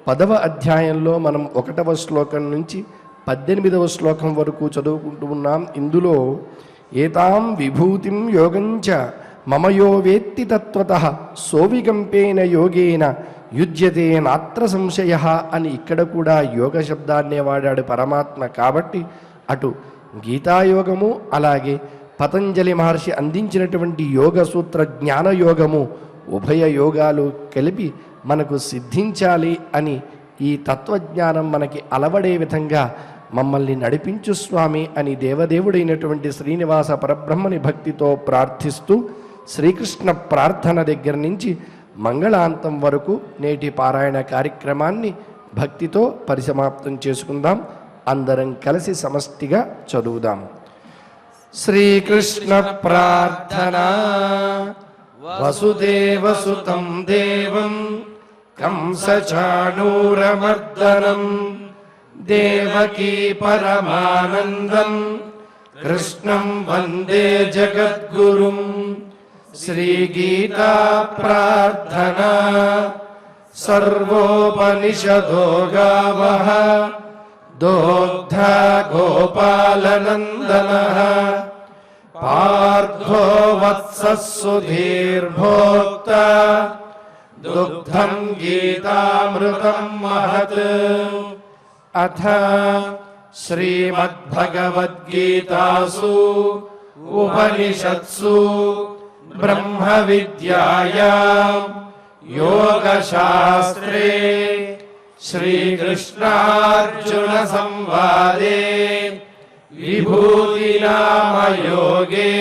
10వ అధ్యాయంలో మనం 1వ శ్లోకం నుంచి 18వ శ్లోకం వరకు చదువుకుంటూ ఉన్నాం. ఇందులో ఏతాం విభూతిం యోగంచ మమయో వేత్తి తత్వతః సోవికంపేన యోగేన యుజ్యతే నాత్ర సంశయ అని ఇక్కడ కూడా యోగ శబ్దాన్నే వాడాడు పరమాత్మ. కాబట్టి అటు గీతాయోగము అలాగే పతంజలి మహర్షి అందించినటువంటి యోగ సూత్ర జ్ఞానయోగము ఉభయ యోగాలు కలిపి మనకు సిద్ధించాలి అని, ఈ తత్వజ్ఞానం మనకి అలవడే విధంగా మమ్మల్ని నడిపించు స్వామి అని దేవదేవుడైనటువంటి శ్రీనివాస పరబ్రహ్మని భక్తితో ప్రార్థిస్తూ శ్రీకృష్ణ ప్రార్థన దగ్గర నుంచి మంగళాంతం వరకు నేటి పారాయణ కార్యక్రమాన్ని భక్తితో పరిసమాప్తం చేసుకుందాం. అందరం కలిసి సమష్టిగా చదువుదాం. శ్రీకృష్ణ ప్రార్థన. వసుదేవసుతం దేవం కంసచాణూరమర్దనం దేవకీ పరమానందం కృష్ణం వందే జగద్గురుం. శ్రీగీతా ప్రార్థనా. సర్వోపనిషదో గావః దోగ్ధా గోపాలనందనః పార్థో వత్సః సుధీర్భోక్తా దుగ్ధం గీతామృతం మహత్. అథ శ్రీమద్భగవద్గీతాసు ఉపనిషత్సు బ్రహ్మ విద్యాయాం యోగశాస్త్రే శ్రీకృష్ణార్జున సంవాదే విభూతి నామ యోగే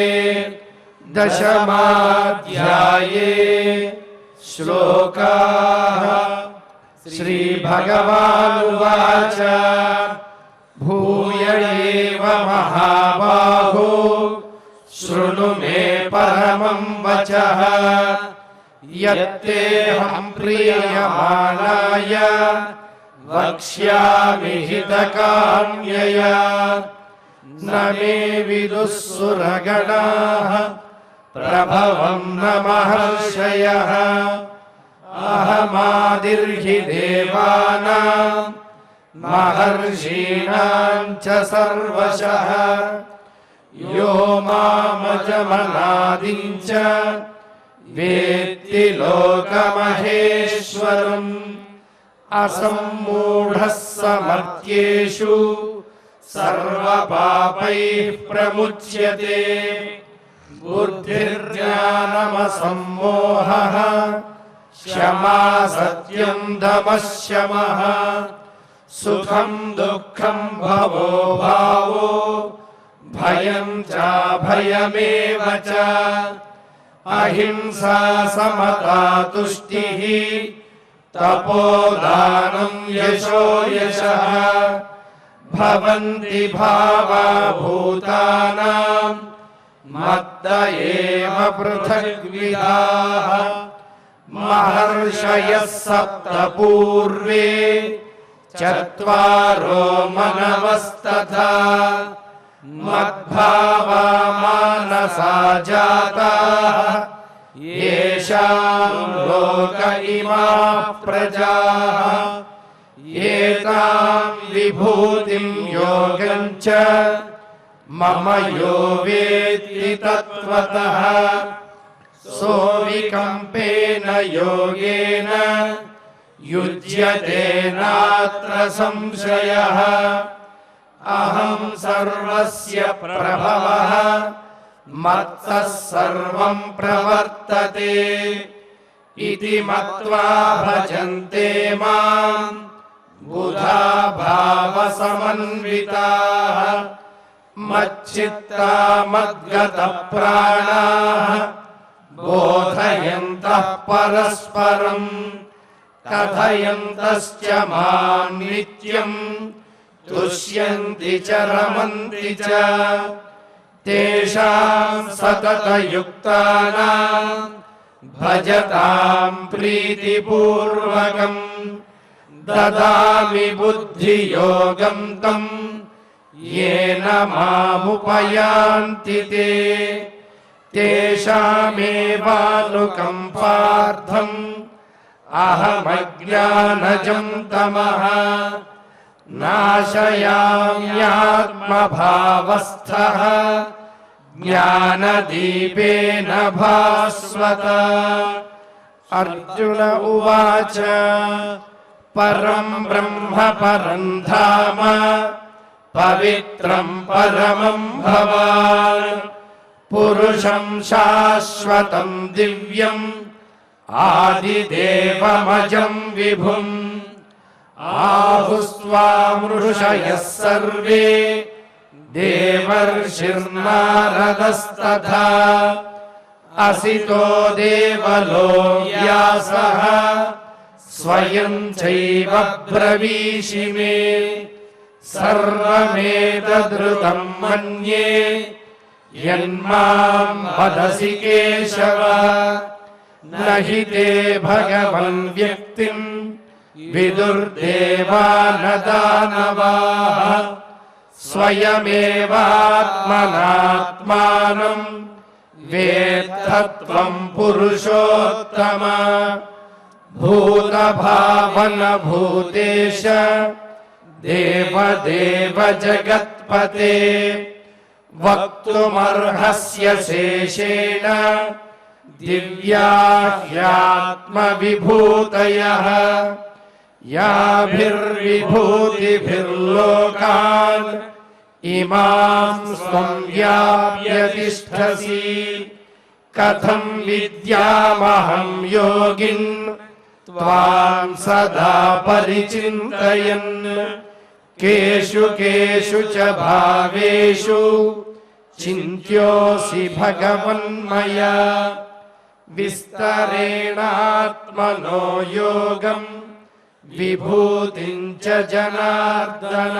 దశమాధ్యాయే శ్లోకాః. శ్రీభగవానువాచ భూయ ఏవ మహాబాహో శృణు మే పరమం వచః యత్తేహం ప్రీయమాణాయ వక్ష్యామి హితకామ్యయా. న మే విదుః సురగణాః ప్రభవం న మహర్షయః అహమాదిర్హి దేవానాం మహర్షీణాం చ సర్వశః. యో మామజమనాదిం చ వేత్తి లోకమహేశ్వరం. అసమ్మూఢః సమర్థ్యేషు సర్వపాపైః ప్రముచ్యతే. బుద్ధిర్జ్ఞానమసమ్మోహః క్షమా సత్యం దమః శమః. సుఖం దుఃఖం భవో భావో భయం చాభయమేవ చ. अहिंसा समता तुष्टिः तपोदानं यशो यशः भवन्ति भावा भूतानां मत्त एव पृथग्विधाः महर्षयः सप्त पूर्वे चत्वारो मनवस्तथा मद्भावा मानसा जाताः येषां लोक इमाः प्रजाः एतां विभूतिं योगं च मम यो वेत्ति तत्त्वतः सोऽविकम्पेन योगेन युज्यते नात्र संशयः अहं सर्वस्य प्रभवः मत्तः सर्वं प्रवर्तते इति मत्वा भजन्ते मां बुधा भावसमन्विताः मच्चित्ता मद्गतप्राणाः बोधयन्तः परस्परं कथयन्तश्च मां नित्यं तुष्यन्ति च रमन्ति च तेषां सततयुक्तानां भजतां प्रीतिपूर्वकं ददामि बुद्धियोगं तं येन मामुपयान्ति ते तेषामेवानुकम्पार्थम् अहमज्ञानजं तमः नाशयाम्यात्मभावस्थः ज्ञानदीपेन भास्वत। अर्जुन उवाच परं ब्रह्म परं धाम पवित्रं परमं भवान् पुरुषं शाश्वतं दिव्यम् आदिदेवमजं विभुम् आहुस्त्वामृषयः सर्वे देवर्षिर्नारदस्तथा असितो देवलो व्यासः स्वयं चैव ब्रवीषि मे सर्वमेतद्रुतं मन्ये यन्मां वदसि केशव न हि ते भगवन् व्यक्तिं विदुर्देवा न दानवाः स्वयमेवात्मनात्मानं वेत्थत्वं पुरुषोत्तम भूतभावन भूतेश देवदेव जगत्पते वक्तुमर्हस्य शेषेण दिव्या ह्यात्मविभूतयः याभिर्विभूतिभिर्लोकान् इमां स्वं व्याप्य तिष्ठसि कथं विद्यामहं योगिन् त्वां सदा परिचिन्तयन् केषु केषु च भावेषु चिन्त्योऽसि भगवन्मया विस्तरेणात्मनो योगम् विभूतिं च जनार्दन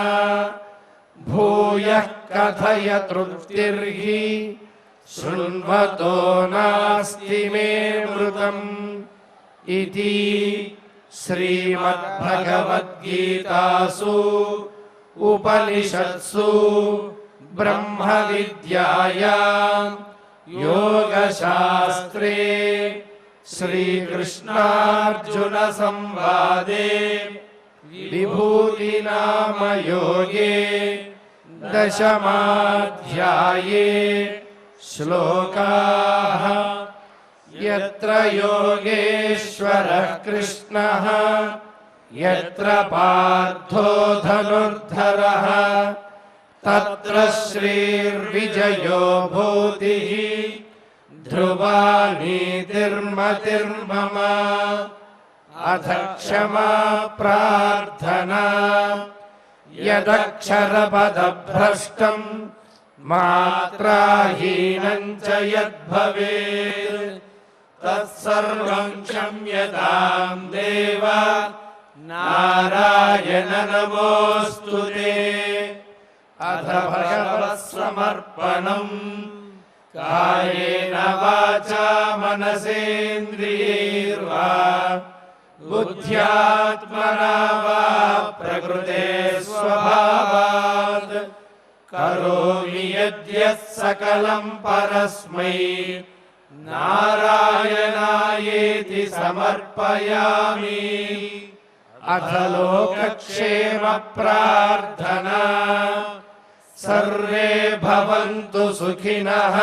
भूयः कथय तृप्तिर्हि शृण्वतो नास्ति मे मृतम् इति श्रीमद्भगवद्गीतासु उपनिषत्सु ब्रह्मविद्यायां योगशास्त्रे श्रीकृष्णार्जुन संवादे विभूतिनाम योगे दशमाध्याये श्लोकाः यत्र योगेश्वरः कृष्णः यत्र पार्थो धनुर्धरः तत्र श्रीर्विजयो भूतिः ध्रुवा नीतिर्मतिर्मम अथ क्षमा प्रार्थना यदक्षरपदभ्रष्टं मात्राहीनं च यद्भवेत् तत्सर्वं क्षम्यतां देव नारायण नमोऽस्तु ते। अथ भगवत्समर्पणम् कायेन वाचा मनसेन्द्रियैर्वा बुद्ध्यात्मना वा प्रकृते स्वभावात् करोमि यद्यत् सकलं परस्मै नारायणायेति समर्पयामि। अथ लोकक्षेम प्रार्थना। सर्वे भवन्तु सुखिनः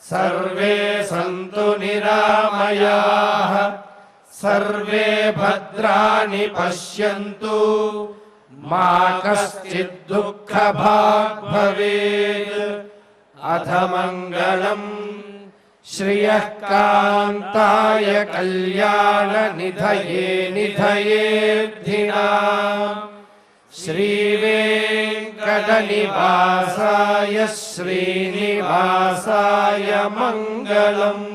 सर्वे सन्तु निरामयाः सर्वे भद्राणि पश्यन्तु मा कश्चित् दुःखभाग् भवेत्। अथ मङ्गलम् श्रियः कान्ताय कल्याणनिधये निधयेऽर्थिनाम् श्रीवेङ्कटनिवासाय श्रीनिवासाय मङ्गलम्।